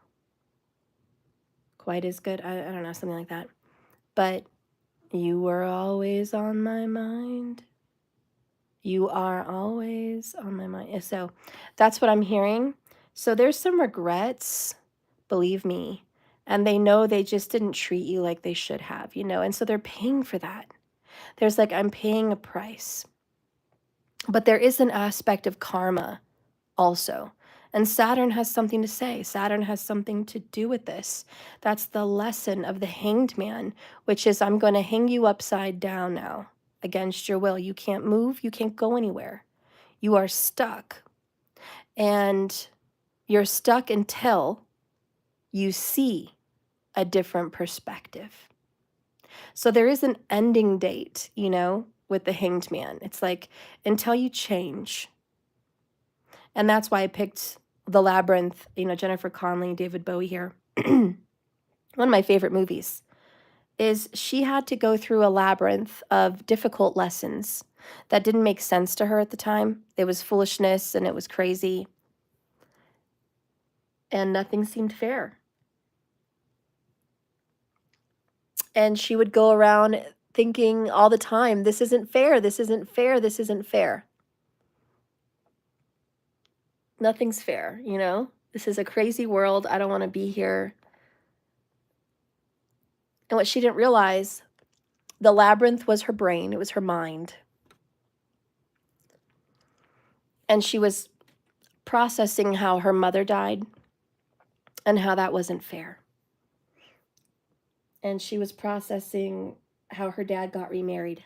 quite as good. I don't know, something like that. But you were always on my mind. You are always on my mind. So that's what I'm hearing. So there's some regrets, believe me, and they know they just didn't treat you like they should have, and so they're paying for that. There's like, I'm paying a price. But there is an aspect of karma also. And Saturn has something to say. Saturn has something to do with this. That's the lesson of the Hanged Man, which is, I'm going to hang you upside down now against your will. You can't move. You can't go anywhere. You are stuck. And you're stuck until you see a different perspective. So there is an ending date, with the Hanged Man. It's like, until you change. And that's why I picked The Labyrinth, Jennifer Connelly, David Bowie here. One of my favorite movies is she had to go through a labyrinth of difficult lessons that didn't make sense to her at the time. It was foolishness and it was crazy. And nothing seemed fair. And she would go around thinking all the time, this isn't fair, this isn't fair, this isn't fair. Nothing's fair, This is a crazy world. I don't want to be here. And what she didn't realize, the labyrinth was her brain. It was her mind. And she was processing how her mother died and how that wasn't fair. And she was processing how her dad got remarried.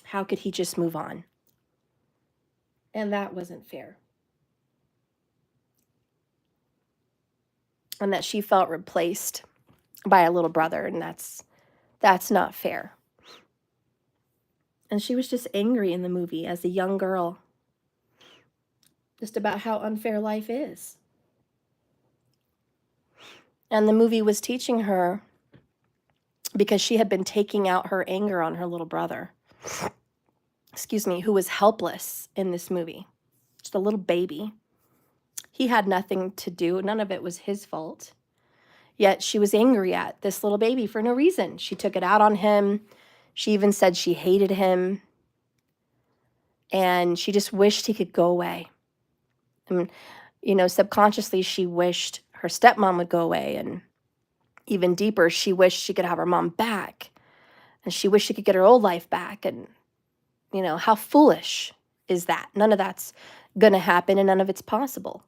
How could he just move on? And that wasn't fair. And that she felt replaced by a little brother, and that's not fair. And she was just angry in the movie as a young girl, just about how unfair life is. And the movie was teaching her, because she had been taking out her anger on her little brother, who was helpless in this movie, just a little baby. He had nothing to do. None of it was his fault. Yet she was angry at this little baby for no reason. She took it out on him. She even said she hated him. And she just wished he could go away. And, subconsciously, she wished her stepmom would go away. And even deeper, she wished she could have her mom back. And she wished she could get her old life back. And, how foolish is that? None of that's going to happen, and none of it's possible.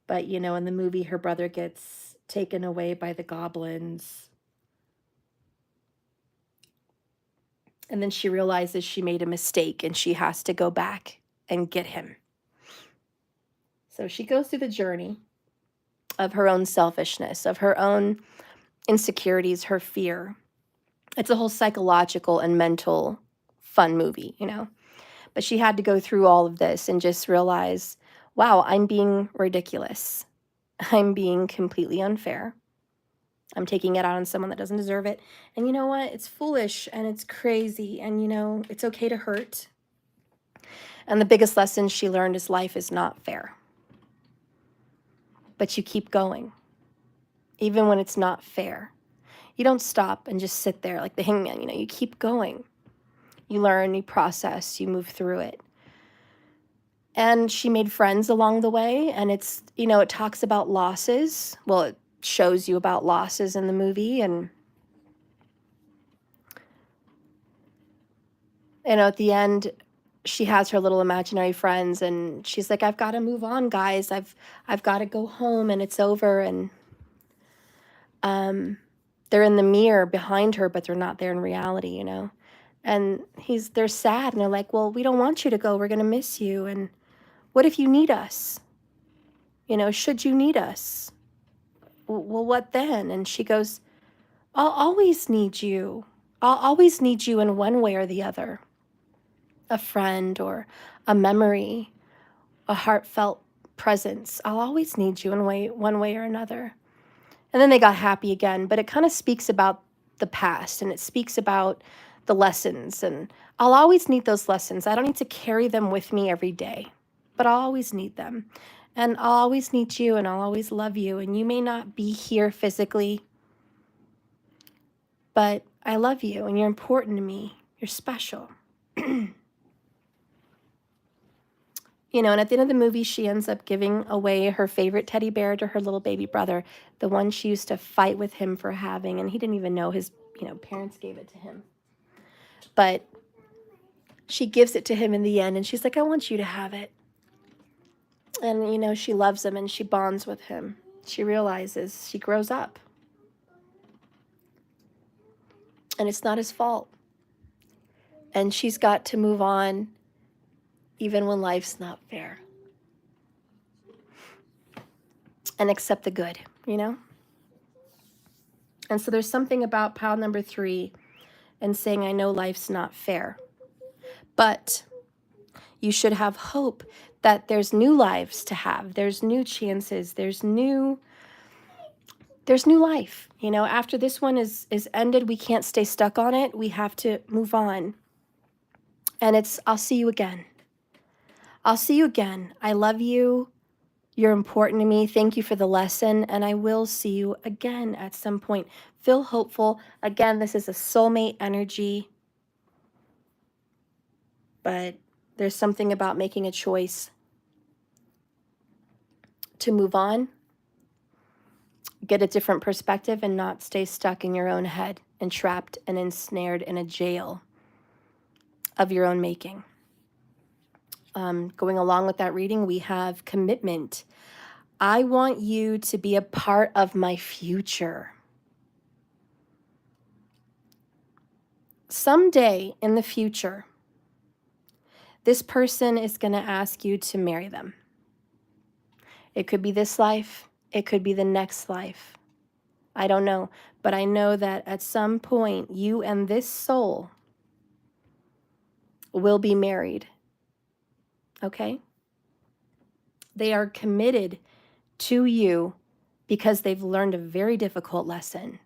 But, in the movie, her brother gets taken away by the goblins. And then she realizes she made a mistake and she has to go back and get him. So she goes through the journey of her own selfishness, of her own insecurities, her fear. It's a whole psychological and mental fun movie, But she had to go through all of this and just realize, wow, I'm being ridiculous. I'm being completely unfair. I'm taking it out on someone that doesn't deserve it. And you know what? It's foolish and it's crazy. And, it's okay to hurt. And the biggest lesson she learned is life is not fair. But you keep going, even when it's not fair. You don't stop and just sit there like the hangman, you keep going. You learn, you process, you move through it. And she made friends along the way. And it's, it talks about losses. Well, it shows you about losses in the movie. And, at the end, she has her little imaginary friends. And she's like, I've got to move on, guys. I've got to go home and it's over. And they're in the mirror behind her, but they're not there in reality, And they're sad. And they're like, well, we don't want you to go. We're going to miss you. And what if you need us? Should you need us? Well, what then? And she goes, I'll always need you. I'll always need you in one way or the other. A friend or a memory, a heartfelt presence. I'll always need you in one way or another. And then they got happy again. But it kind of speaks about the past, and it speaks about the lessons. And I'll always need those lessons. I don't need to carry them with me every day, but I'll always need them. And I'll always need you, and I'll always love you. And you may not be here physically, but I love you, and you're important to me. You're special. You know, and at the end of the movie, she ends up giving away her favorite teddy bear to her little baby brother, the one she used to fight with him for having, and he didn't even know his, parents gave it to him. But she gives it to him in the end, and she's like, I want you to have it. And, she loves him, and she bonds with him. She realizes she grows up. And it's not his fault. And she's got to move on even when life's not fair. And accept the good, And so there's something about pile number 3 and saying, I know life's not fair. But you should have hope that there's new lives to have. There's new chances. There's new life. After this one is ended, we can't stay stuck on it. We have to move on. And I'll see you again. I'll see you again. I love you. You're important to me. Thank you for the lesson. And I will see you again at some point. Feel hopeful. Again, this is a soulmate energy. But there's something about making a choice to move on, get a different perspective, and not stay stuck in your own head and trapped and ensnared in a jail of your own making. Going along with that reading, we have commitment. I want you to be a part of my future. Someday in the future, this person is going to ask you to marry them. It could be this life. It could be the next life. I don't know. But I know that at some point, you and this soul will be married. Okay? They are committed to you because they've learned a very difficult lesson.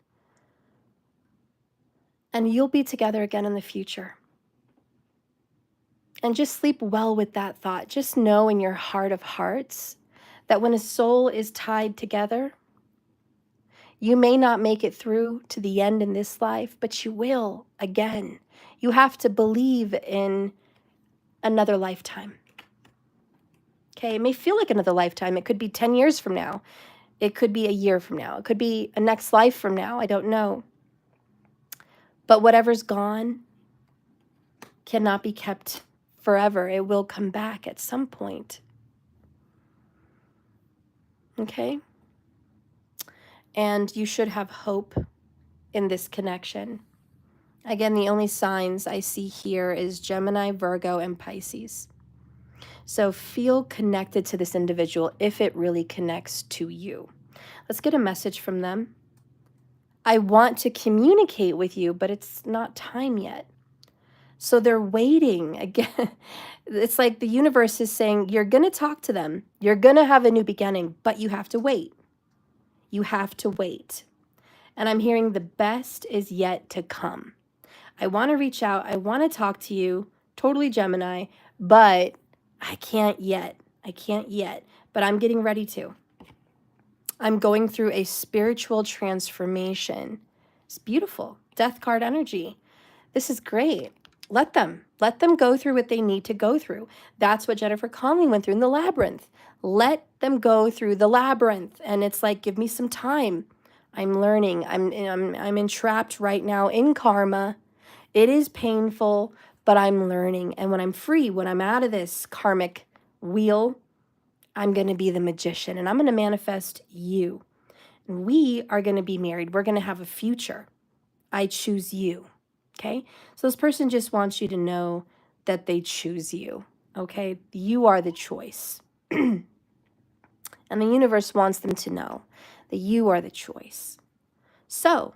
And you'll be together again in the future. And just sleep well with that thought. Just know in your heart of hearts that when a soul is tied together, you may not make it through to the end in this life, but you will again. You have to believe in another lifetime. Okay, it may feel like another lifetime. It could be 10 years from now. It could be a year from now. It could be a next life from now. I don't know. But whatever's gone cannot be kept forever. It will come back at some point. Okay? And you should have hope in this connection. Again, the only signs I see here is Gemini, Virgo, and Pisces. So feel connected to this individual if it really connects to you. Let's get a message from them. I want to communicate with you, but it's not time yet. So they're waiting. Again, it's like the universe is saying, you're going to talk to them. You're going to have a new beginning, but you have to wait. You have to wait. And I'm hearing the best is yet to come. I want to reach out. I want to talk to you, totally Gemini, but I can't yet. But I'm getting ready to. I'm going through a spiritual transformation. It's beautiful. Death card energy. This is great. Let them go through what they need to go through. That's what Jennifer Conley went through in the labyrinth. Let them go through the labyrinth. And it's like, give me some time. I'm learning. I'm entrapped right now in karma. It is painful, but I'm learning. And when I'm free, when I'm out of this karmic wheel, I'm going to be the magician and I'm going to manifest you. And we are going to be married. We're going to have a future. I choose you. Okay? So this person just wants you to know that they choose you. Okay? You are the choice. And the universe wants them to know that you are the choice. So,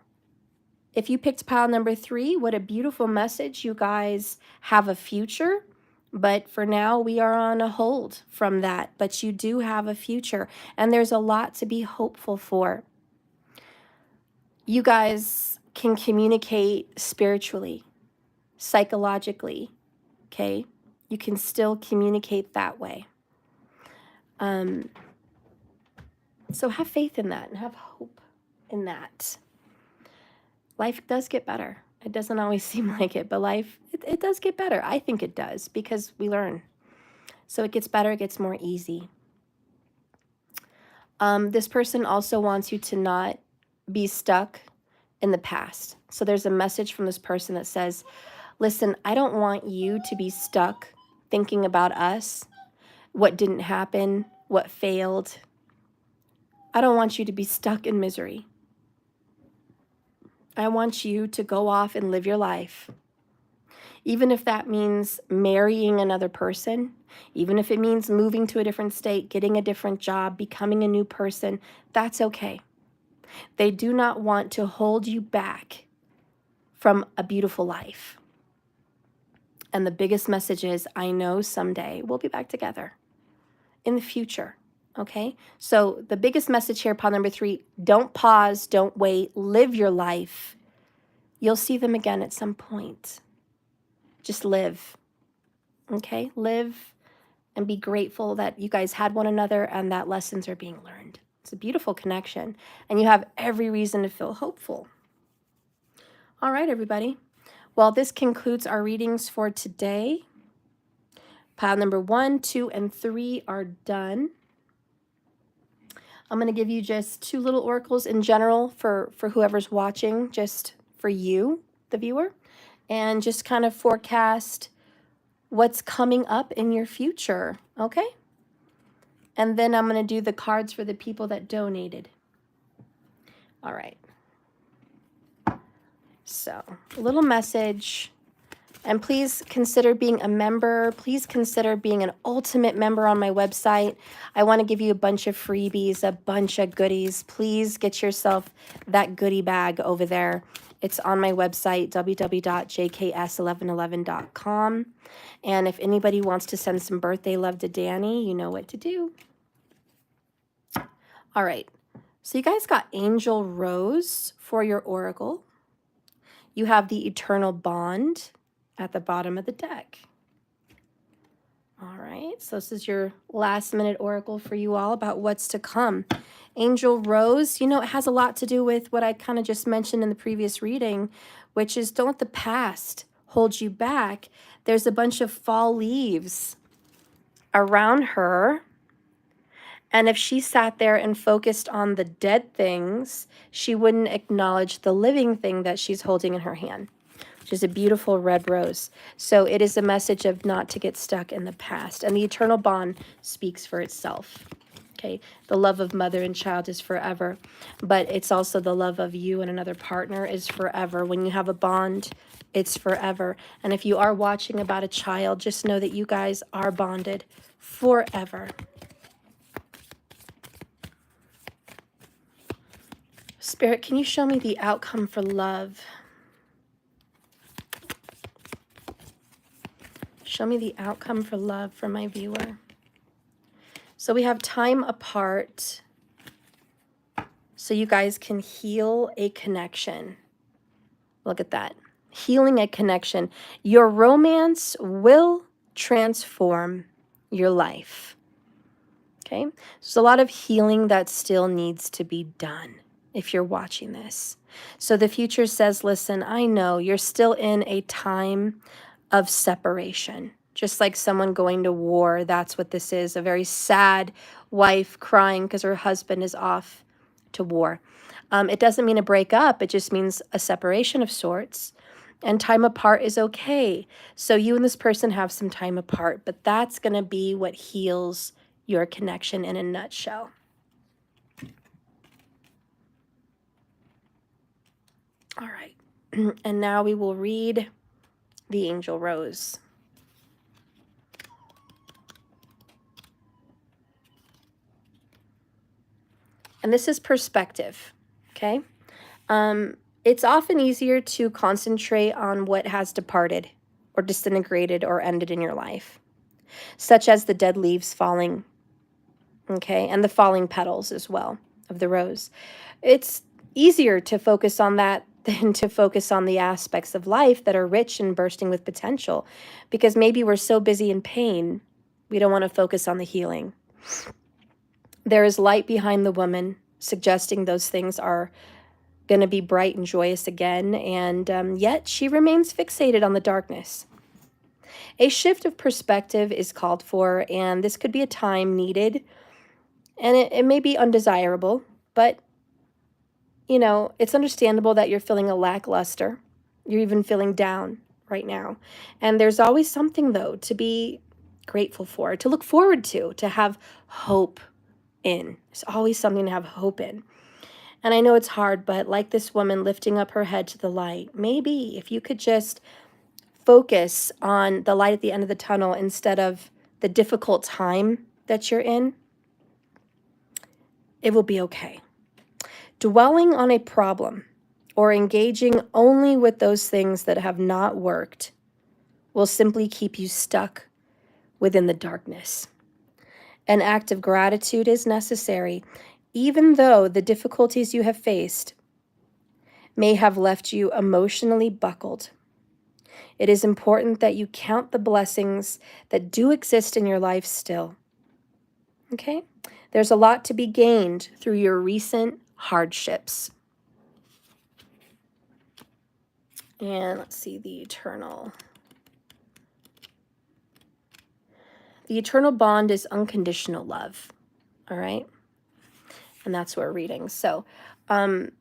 if you picked pile number 3, what a beautiful message. You guys have a future. But for now, we are on a hold from that. But you do have a future. And there's a lot to be hopeful for. You guys can communicate spiritually, psychologically, okay? You can still communicate that way. So have faith in that and have hope in that. Life does get better. It doesn't always seem like it, but life, it does get better. I think it does because we learn. So it gets better, it gets more easy. This person also wants you to not be stuck in the past. So there's a message from this person that says, listen, I don't want you to be stuck thinking about us, what didn't happen, what failed. I don't want you to be stuck in misery. I want you to go off and live your life. Even if that means marrying another person, even if it means moving to a different state, getting a different job, becoming a new person, that's okay. They do not want to hold you back from a beautiful life. And the biggest message is, I know someday we'll be back together in the future. Okay? So the biggest message here, pile number 3, don't pause, don't wait, live your life. You'll see them again at some point. Just live. Okay? Live and be grateful that you guys had one another and that lessons are being learned. It's a beautiful connection, and you have every reason to feel hopeful. All right, everybody. Well, this concludes our readings for today. Pile number 1, 2, and 3 are done. I'm going to give you just 2 little oracles in general for whoever's watching, just for you, the viewer, and just kind of forecast what's coming up in your future, okay? And then I'm going to do the cards for the people that donated. All right. So, a little message. And please consider being a member. Please consider being an ultimate member on my website. I want to give you a bunch of freebies, a bunch of goodies. Please get yourself that goodie bag over there. It's on my website, www.jks1111.com. And if anybody wants to send some birthday love to Danny, you know what to do. All right. So you guys got Angel Rose for your oracle. You have the Eternal Bond at the bottom of the deck. All right, so this is your last minute oracle for you all about what's to come. Angel Rose, you know, it has a lot to do with what I kind of just mentioned in the previous reading, which is don't let the past hold you back. There's a bunch of fall leaves around her. And if she sat there and focused on the dead things, she wouldn't acknowledge the living thing that she's holding in her hand, which is a beautiful red rose. So it is a message of not to get stuck in the past. And the eternal bond speaks for itself. Okay, the love of mother and child is forever, but it's also the love of you and another partner is forever. When you have a bond, it's forever. And if you are watching about a child, just know that you guys are bonded forever. Spirit, can you show me the outcome for love? Show me the outcome for love for my viewer. So we have time apart so you guys can heal a connection. Look at that. Healing a connection. Your romance will transform your life. Okay? So a lot of healing that still needs to be done if you're watching this. So the future says, listen, I know you're still in a time of separation. Just like someone going to war, that's what this is. A very sad wife crying because her husband is off to war. It doesn't mean a breakup. It just means a separation of sorts. And time apart is okay. So you and this person have some time apart, but that's going to be what heals your connection in a nutshell. All right. And now we will read the Angel Rose. And this is perspective, okay? It's often easier to concentrate on what has departed or disintegrated or ended in your life, such as the dead leaves falling, okay, and the falling petals as well of the rose. It's easier to focus on that than to focus on the aspects of life that are rich and bursting with potential, because maybe we're so busy in pain, we don't want to focus on the healing. There is light behind the woman, suggesting those things are going to be bright and joyous again, and yet she remains fixated on the darkness. A shift of perspective is called for, and this could be a time needed, and it may be undesirable, but it's understandable that you're feeling a lackluster. You're even feeling down right now. And there's always something, though, to be grateful for, to look forward to have hope in. There's always something to have hope in. And I know it's hard, but like this woman lifting up her head to the light, maybe if you could just focus on the light at the end of the tunnel instead of the difficult time that you're in, it will be okay. Dwelling on a problem or engaging only with those things that have not worked will simply keep you stuck within the darkness. An act of gratitude is necessary, even though the difficulties you have faced may have left you emotionally buckled. It is important that you count the blessings that do exist in your life still. Okay? There's a lot to be gained through your recent hardships. And let's see, the eternal. The eternal bond is unconditional love. All right? And that's what we're reading. So, to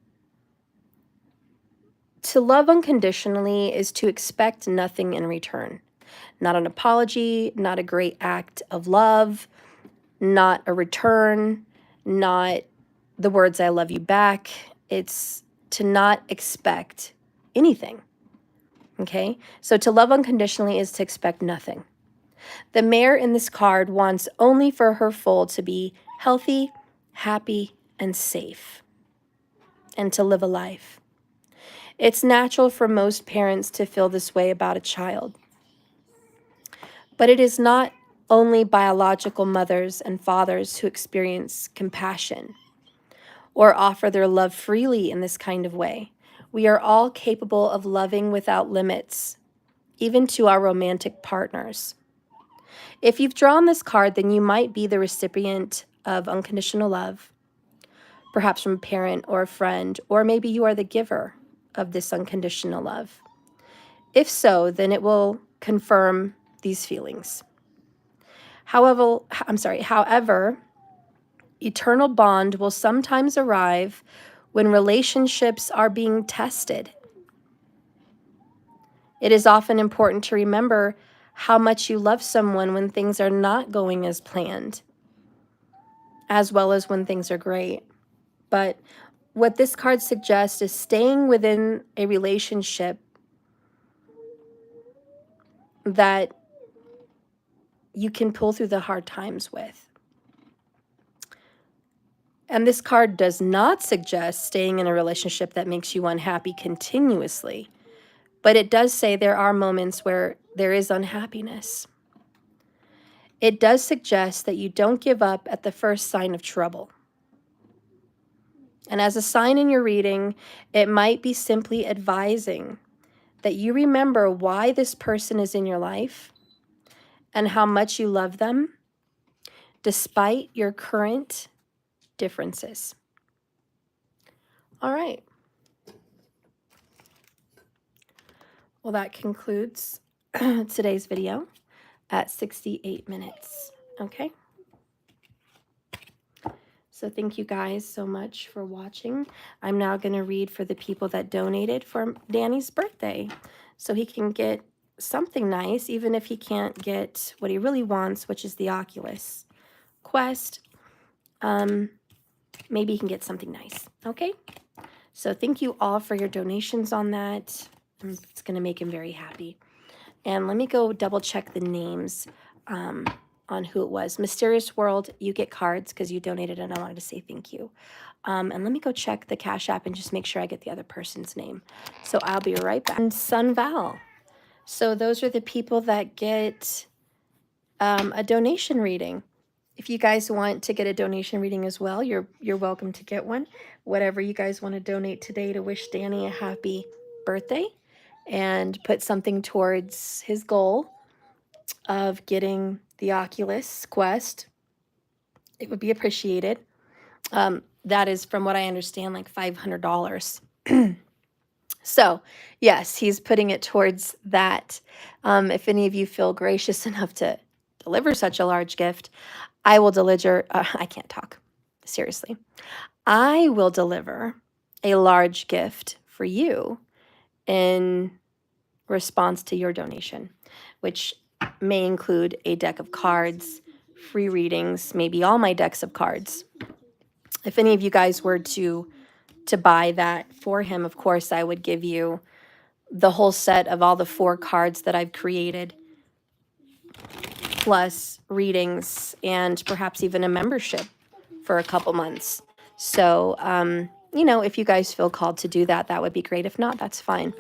love unconditionally is to expect nothing in return. Not an apology, not a great act of love, not a return, not the words I love you back. It's to not expect anything. Okay? So to love unconditionally is to expect nothing. The mare in this card wants only for her foal to be healthy, happy, and safe, and to live a life. It's natural for most parents to feel this way about a child. But it is not only biological mothers and fathers who experience compassion or offer their love freely in this kind of way. We are all capable of loving without limits, even to our romantic partners. If you've drawn this card, then you might be the recipient of unconditional love, perhaps from a parent or a friend, or maybe you are the giver of this unconditional love. If so, then it will confirm these feelings. However, eternal bond will sometimes arrive when relationships are being tested. It is often important to remember how much you love someone when things are not going as planned, as well as when things are great. But what this card suggests is staying within a relationship that you can pull through the hard times with. And this card does not suggest staying in a relationship that makes you unhappy continuously, but it does say there are moments where there is unhappiness. It does suggest that you don't give up at the first sign of trouble. And as a sign in your reading, it might be simply advising that you remember why this person is in your life and how much you love them, despite your current differences. All right. Well, that concludes today's video at 68 minutes. Okay. So thank you guys so much for watching. I'm now going to read for the people that donated for Danny's birthday, so he can get something nice, even if he can't get what he really wants, which is the Oculus Quest. Maybe he can get something nice. Okay. So thank you all for your donations on that. It's going to make him very happy. And let me go double check the names on who it was. Mysterious World, you get cards because you donated and I wanted to say thank you. And let me go check the Cash App and just make sure I get the other person's name. So I'll be right back. And Sun Val. So those are the people that get a donation reading. If you guys want to get a donation reading as well, you're welcome to get one. Whatever you guys want to donate today to wish Danny a happy birthday and put something towards his goal of getting the Oculus Quest, it would be appreciated. That is, from what I understand, like $500. So, yes, he's putting it towards that. If any of you feel gracious enough to deliver such a large gift, I will deliver, I can't talk, seriously. I will deliver a large gift for you in response to your donation, which may include a deck of cards, free readings, maybe all my decks of cards. If any of you guys were to buy that for him, of course, I would give you the whole set of all the 4 cards that I've created, plus readings and perhaps even a membership for a couple months. So, you know, if you guys feel called to do that, that would be great. If not, that's fine.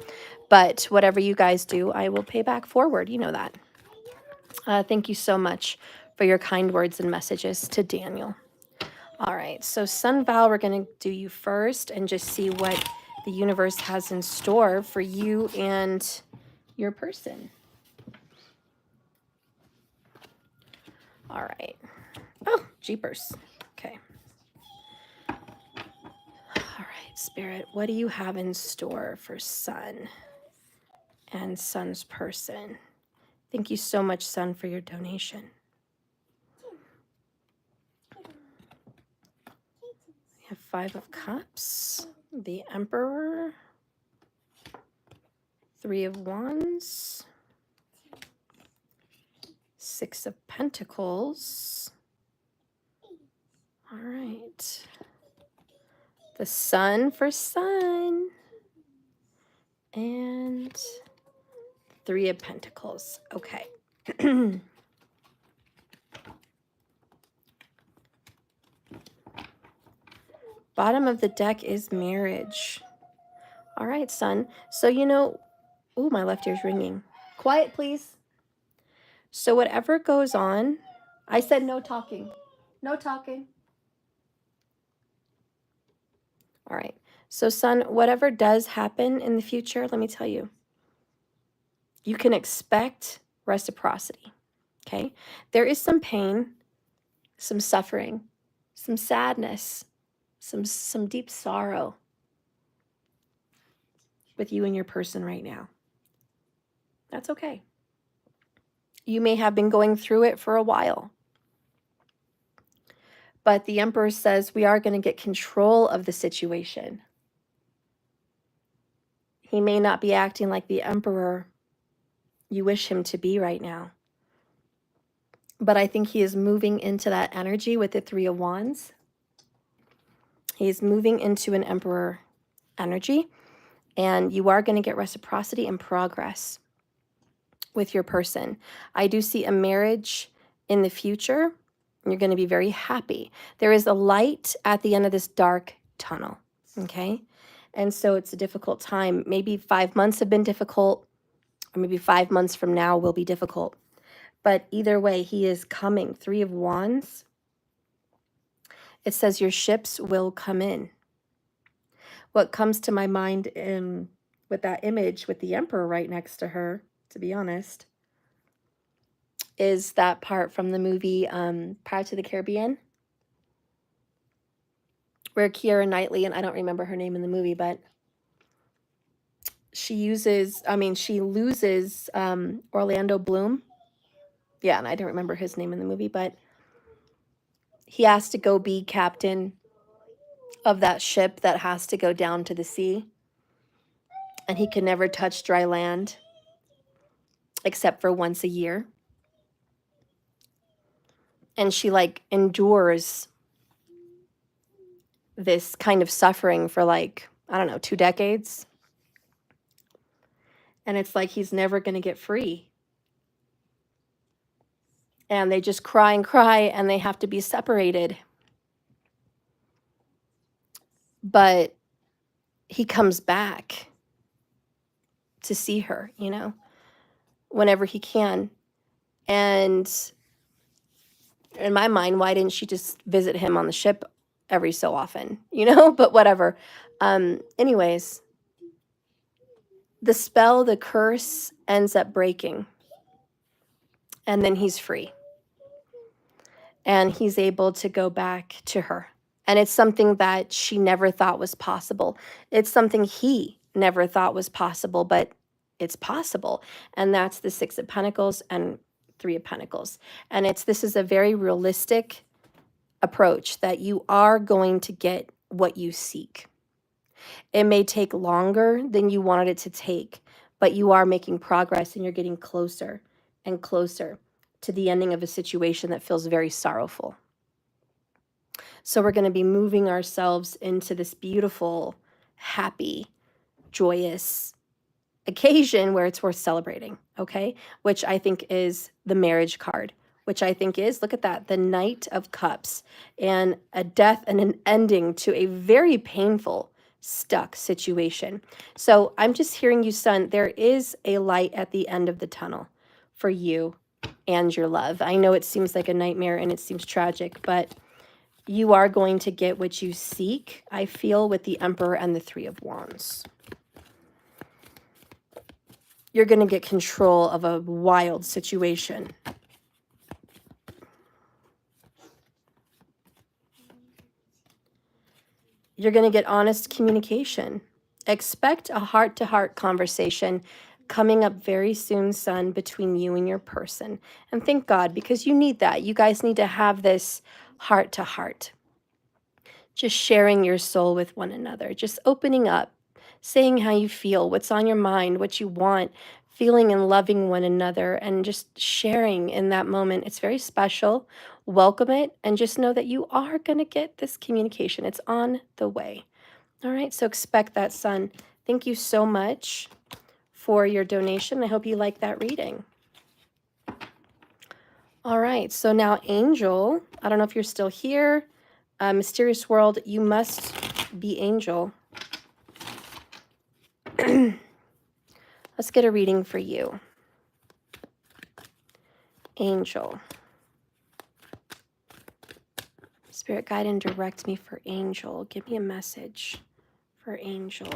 But whatever you guys do, I will pay back forward. You know that. Thank you so much for your kind words and messages to Daniel. All right, so Sun Val, we're going to do you first and just see what the universe has in store for you and your person. All right. Oh, jeepers. Okay. All right, Spirit, what do you have in store for Sun and Sun's person? Thank you so much, Sun, for your donation. We have 5 of Cups, the Emperor, 3 of Wands, 6 of Pentacles. All right. The Sun for Sun. And 3 of Pentacles. Okay. Bottom of the deck is marriage. All right, Sun. So, you know, ooh, my left ear's ringing. Quiet, please. So whatever goes on, I said no talking. No talking. All right. So, Sun, whatever does happen in the future, let me tell you, you can expect reciprocity. Okay? There is some pain, some suffering, some sadness, some deep sorrow with you and your person right now. That's okay. You may have been going through it for a while. But the Emperor says we are going to get control of the situation. He may not be acting like the Emperor you wish him to be right now. But I think he is moving into that energy with the 3 of Wands. He's moving into an Emperor energy. And you are going to get reciprocity and progress with your person. I do see a marriage in the future. You're going to be very happy. There is a light at the end of this dark tunnel, okay? And so it's a difficult time. Maybe 5 months have been difficult, or maybe 5 months from now will be difficult. But either way, he is coming. 3 of Wands. It says your ships will come in. What comes to my mind with that image with the Emperor right next to her, to be honest, is that part from the movie Pirates of the Caribbean, where Keira Knightley, and I don't remember her name in the movie, but she loses Orlando Bloom. Yeah, and I don't remember his name in the movie, but he has to go be captain of that ship that has to go down to the sea. And he can never touch dry land except for once a year. And she like endures this kind of suffering for like, I don't know, 2 decades. And it's like he's never going to get free. And they just cry and cry and they have to be separated. But he comes back to see her, you know, whenever he can. And in my mind, why didn't she just visit him on the ship every so often, you know? But whatever. Anyways, the spell, the curse ends up breaking. And then he's free. And he's able to go back to her. And it's something that she never thought was possible. It's something he never thought was possible, but it's possible. And that's the Six of Pentacles and Three of Pentacles. And this is a very realistic approach that you are going to get what you seek. It may take longer than you wanted it to take, but you are making progress and you're getting closer and closer to the ending of a situation that feels very sorrowful. So we're going to be moving ourselves into this beautiful, happy, joyous occasion where it's worth celebrating, okay? Which I think is the marriage card, which I think is, look at that, the Knight of Cups, and a death and an ending to a very painful, stuck situation. So I'm just hearing you, son, there is a light at the end of the tunnel for you and your love. I know it seems like a nightmare and it seems tragic, but you are going to get what you seek, I feel, with the Emperor and the Three of Wands. You're going to get control of a wild situation. You're going to get honest communication. Expect a heart-to-heart conversation coming up very soon, son, between you and your person. And thank God, because you need that. You guys need to have this heart-to-heart. Just sharing your soul with one another. Just opening up, saying how you feel, what's on your mind, what you want, feeling and loving one another, and just sharing in that moment. It's very special. Welcome it, and just know that you are going to get this communication. It's on the way. All right, so expect that, son. Thank you so much for your donation. I hope you like that reading. All right, so now Angel, I don't know if you're still here. Mysterious World, you must be Angel. Let's get a reading for you. Angel. Spirit, guide and direct me for Angel. Give me a message for Angel.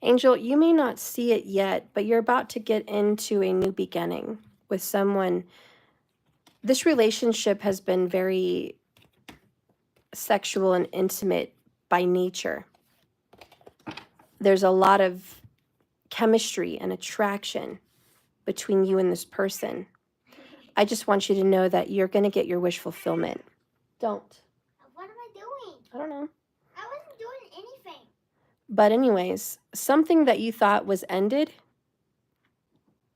Angel, you may not see it yet, but you're about to get into a new beginning with someone. This relationship has been very sexual and intimate by nature. There's a lot of chemistry and attraction between you and this person. I just want you to know that you're going to get your wish fulfillment. Don't. What am I doing? I don't know. I wasn't doing anything. But anyways, something that you thought was ended,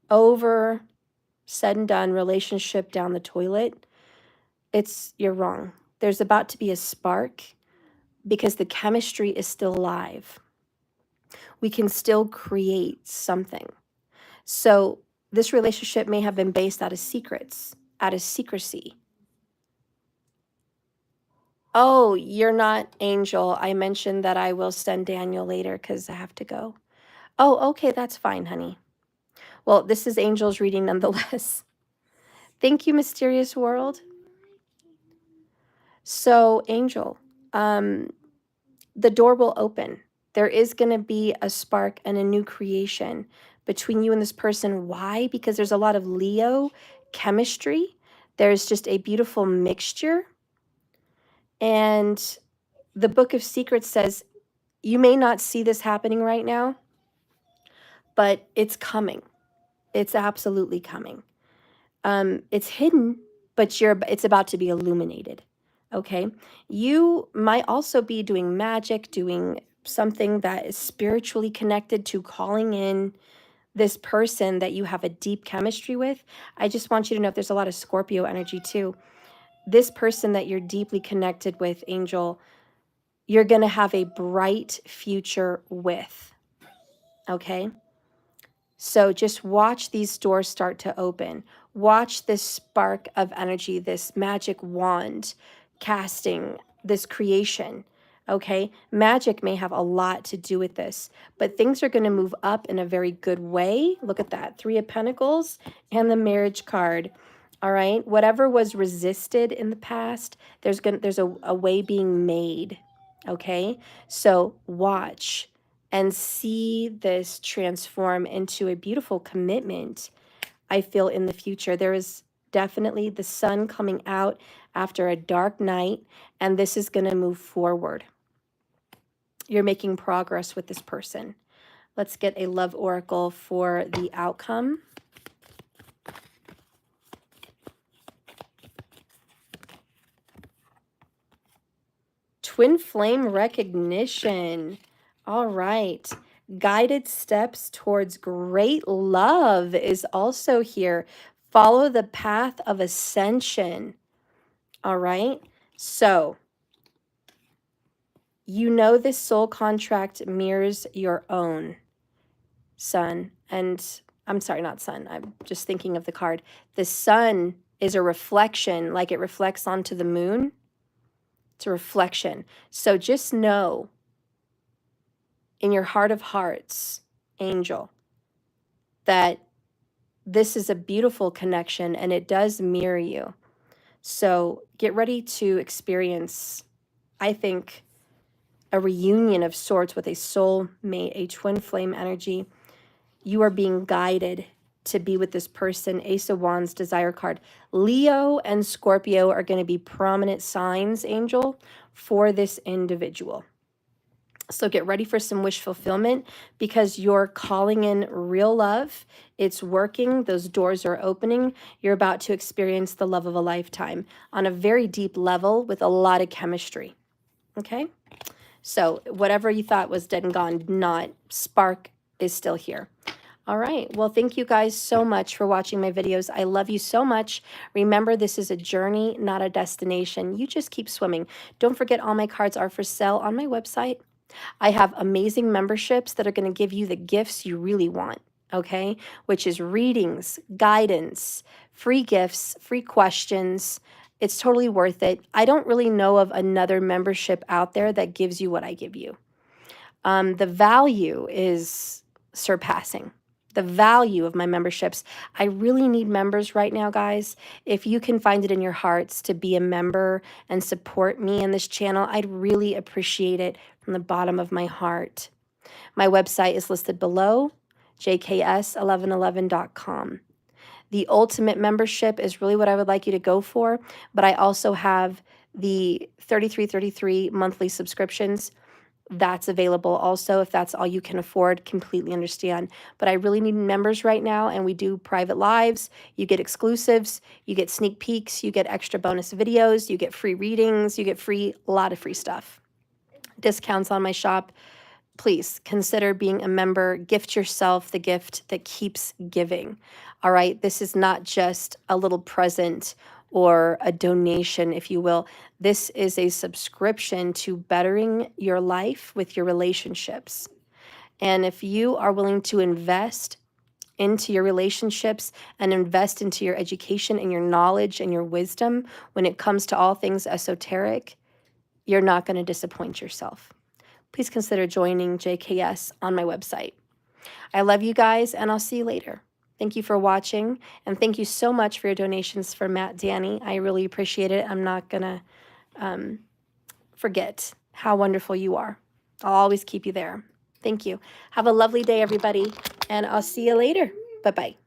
over, said and done, relationship down the toilet, you're wrong. There's about to be a spark because the chemistry is still alive. We can still create something. So this relationship may have been based out of secrets, out of secrecy. Oh, you're not Angel. I mentioned that I will send Daniel later because I have to go. Oh, okay, that's fine, honey. Well, this is Angel's reading nonetheless. Thank you, Mysterious World. So, Angel, the door will open. There is going to be a spark and a new creation between you and this person. Why? Because there's a lot of Leo chemistry. There's just a beautiful mixture. And the Book of Secrets says, you may not see this happening right now, but it's coming. It's absolutely coming. It's hidden, but it's about to be illuminated. Okay. You might also be doing magic, doing something that is spiritually connected to calling in this person that you have a deep chemistry with. I just want you to know if there's a lot of Scorpio energy too. This person that you're deeply connected with, Angel, you're going to have a bright future with. Okay. So just watch these doors start to open. Watch this spark of energy, this magic wand casting, this creation. Okay, magic may have a lot to do with this, but things are going to move up in a very good way. Look at that, 3 of Pentacles and the Marriage card. All right, whatever was resisted in the past, there's a way being made. Okay, so watch and see this transform into a beautiful commitment. I feel in the future there is definitely the sun coming out after a dark night, and this is going to move forward. You're making progress with this person. Let's get a love oracle for the outcome. Twin flame recognition. All right. Guided steps towards great love is also here. Follow the path of ascension. All right. So, you know this soul contract mirrors your own, sun. And I'm sorry, not sun. I'm just thinking of the card. The sun is a reflection, like it reflects onto the moon. It's a reflection. So just know in your heart of hearts, angel, that this is a beautiful connection and it does mirror you. So get ready to experience, I think, a reunion of sorts with a soul mate, a twin flame energy. You are being guided to be with this person. Ace of Wands, desire card. Leo and Scorpio are going to be prominent signs, angel, for this individual. So get ready for some wish fulfillment because you're calling in real love. It's working. Those doors are opening. You're about to experience the love of a lifetime on a very deep level with a lot of chemistry. Okay? So whatever you thought was dead and gone, not. Spark is still here. All right. Well, thank you guys so much for watching my videos. I love you so much. Remember, this is a journey, not a destination. You just keep swimming. Don't forget, all my cards are for sale on my website. I have amazing memberships that are going to give you the gifts you really want, okay? Which is readings, guidance, free gifts, free questions. It's totally worth it. I don't really know of another membership out there that gives you what I give you. The value is surpassing. The value of my memberships. I really need members right now, guys. If you can find it in your hearts to be a member and support me in this channel, I'd really appreciate it from the bottom of my heart. My website is listed below, jks1111.com. The ultimate membership is really what I would like you to go for, but I also have the $33.33 monthly subscriptions. That's available also if that's all you can afford. Completely understand. But I really need members right now, and we do private lives. You get exclusives, you get sneak peeks, you get extra bonus videos, you get free readings, you get a lot of free stuff. Discounts on my shop. Please consider being a member. Gift yourself the gift that keeps giving. All right, this is not just a little present or a donation, if you will. This is a subscription to bettering your life with your relationships. And if you are willing to invest into your relationships and invest into your education and your knowledge and your wisdom when it comes to all things esoteric, you're not going to disappoint yourself. Please consider joining JKS on my website. I love you guys, and I'll see you later. Thank you for watching, and thank you so much for your donations for Matt, Danny. I really appreciate it. I'm not going to forget how wonderful you are. I'll always keep you there. Thank you. Have a lovely day, everybody, and I'll see you later. Bye-bye.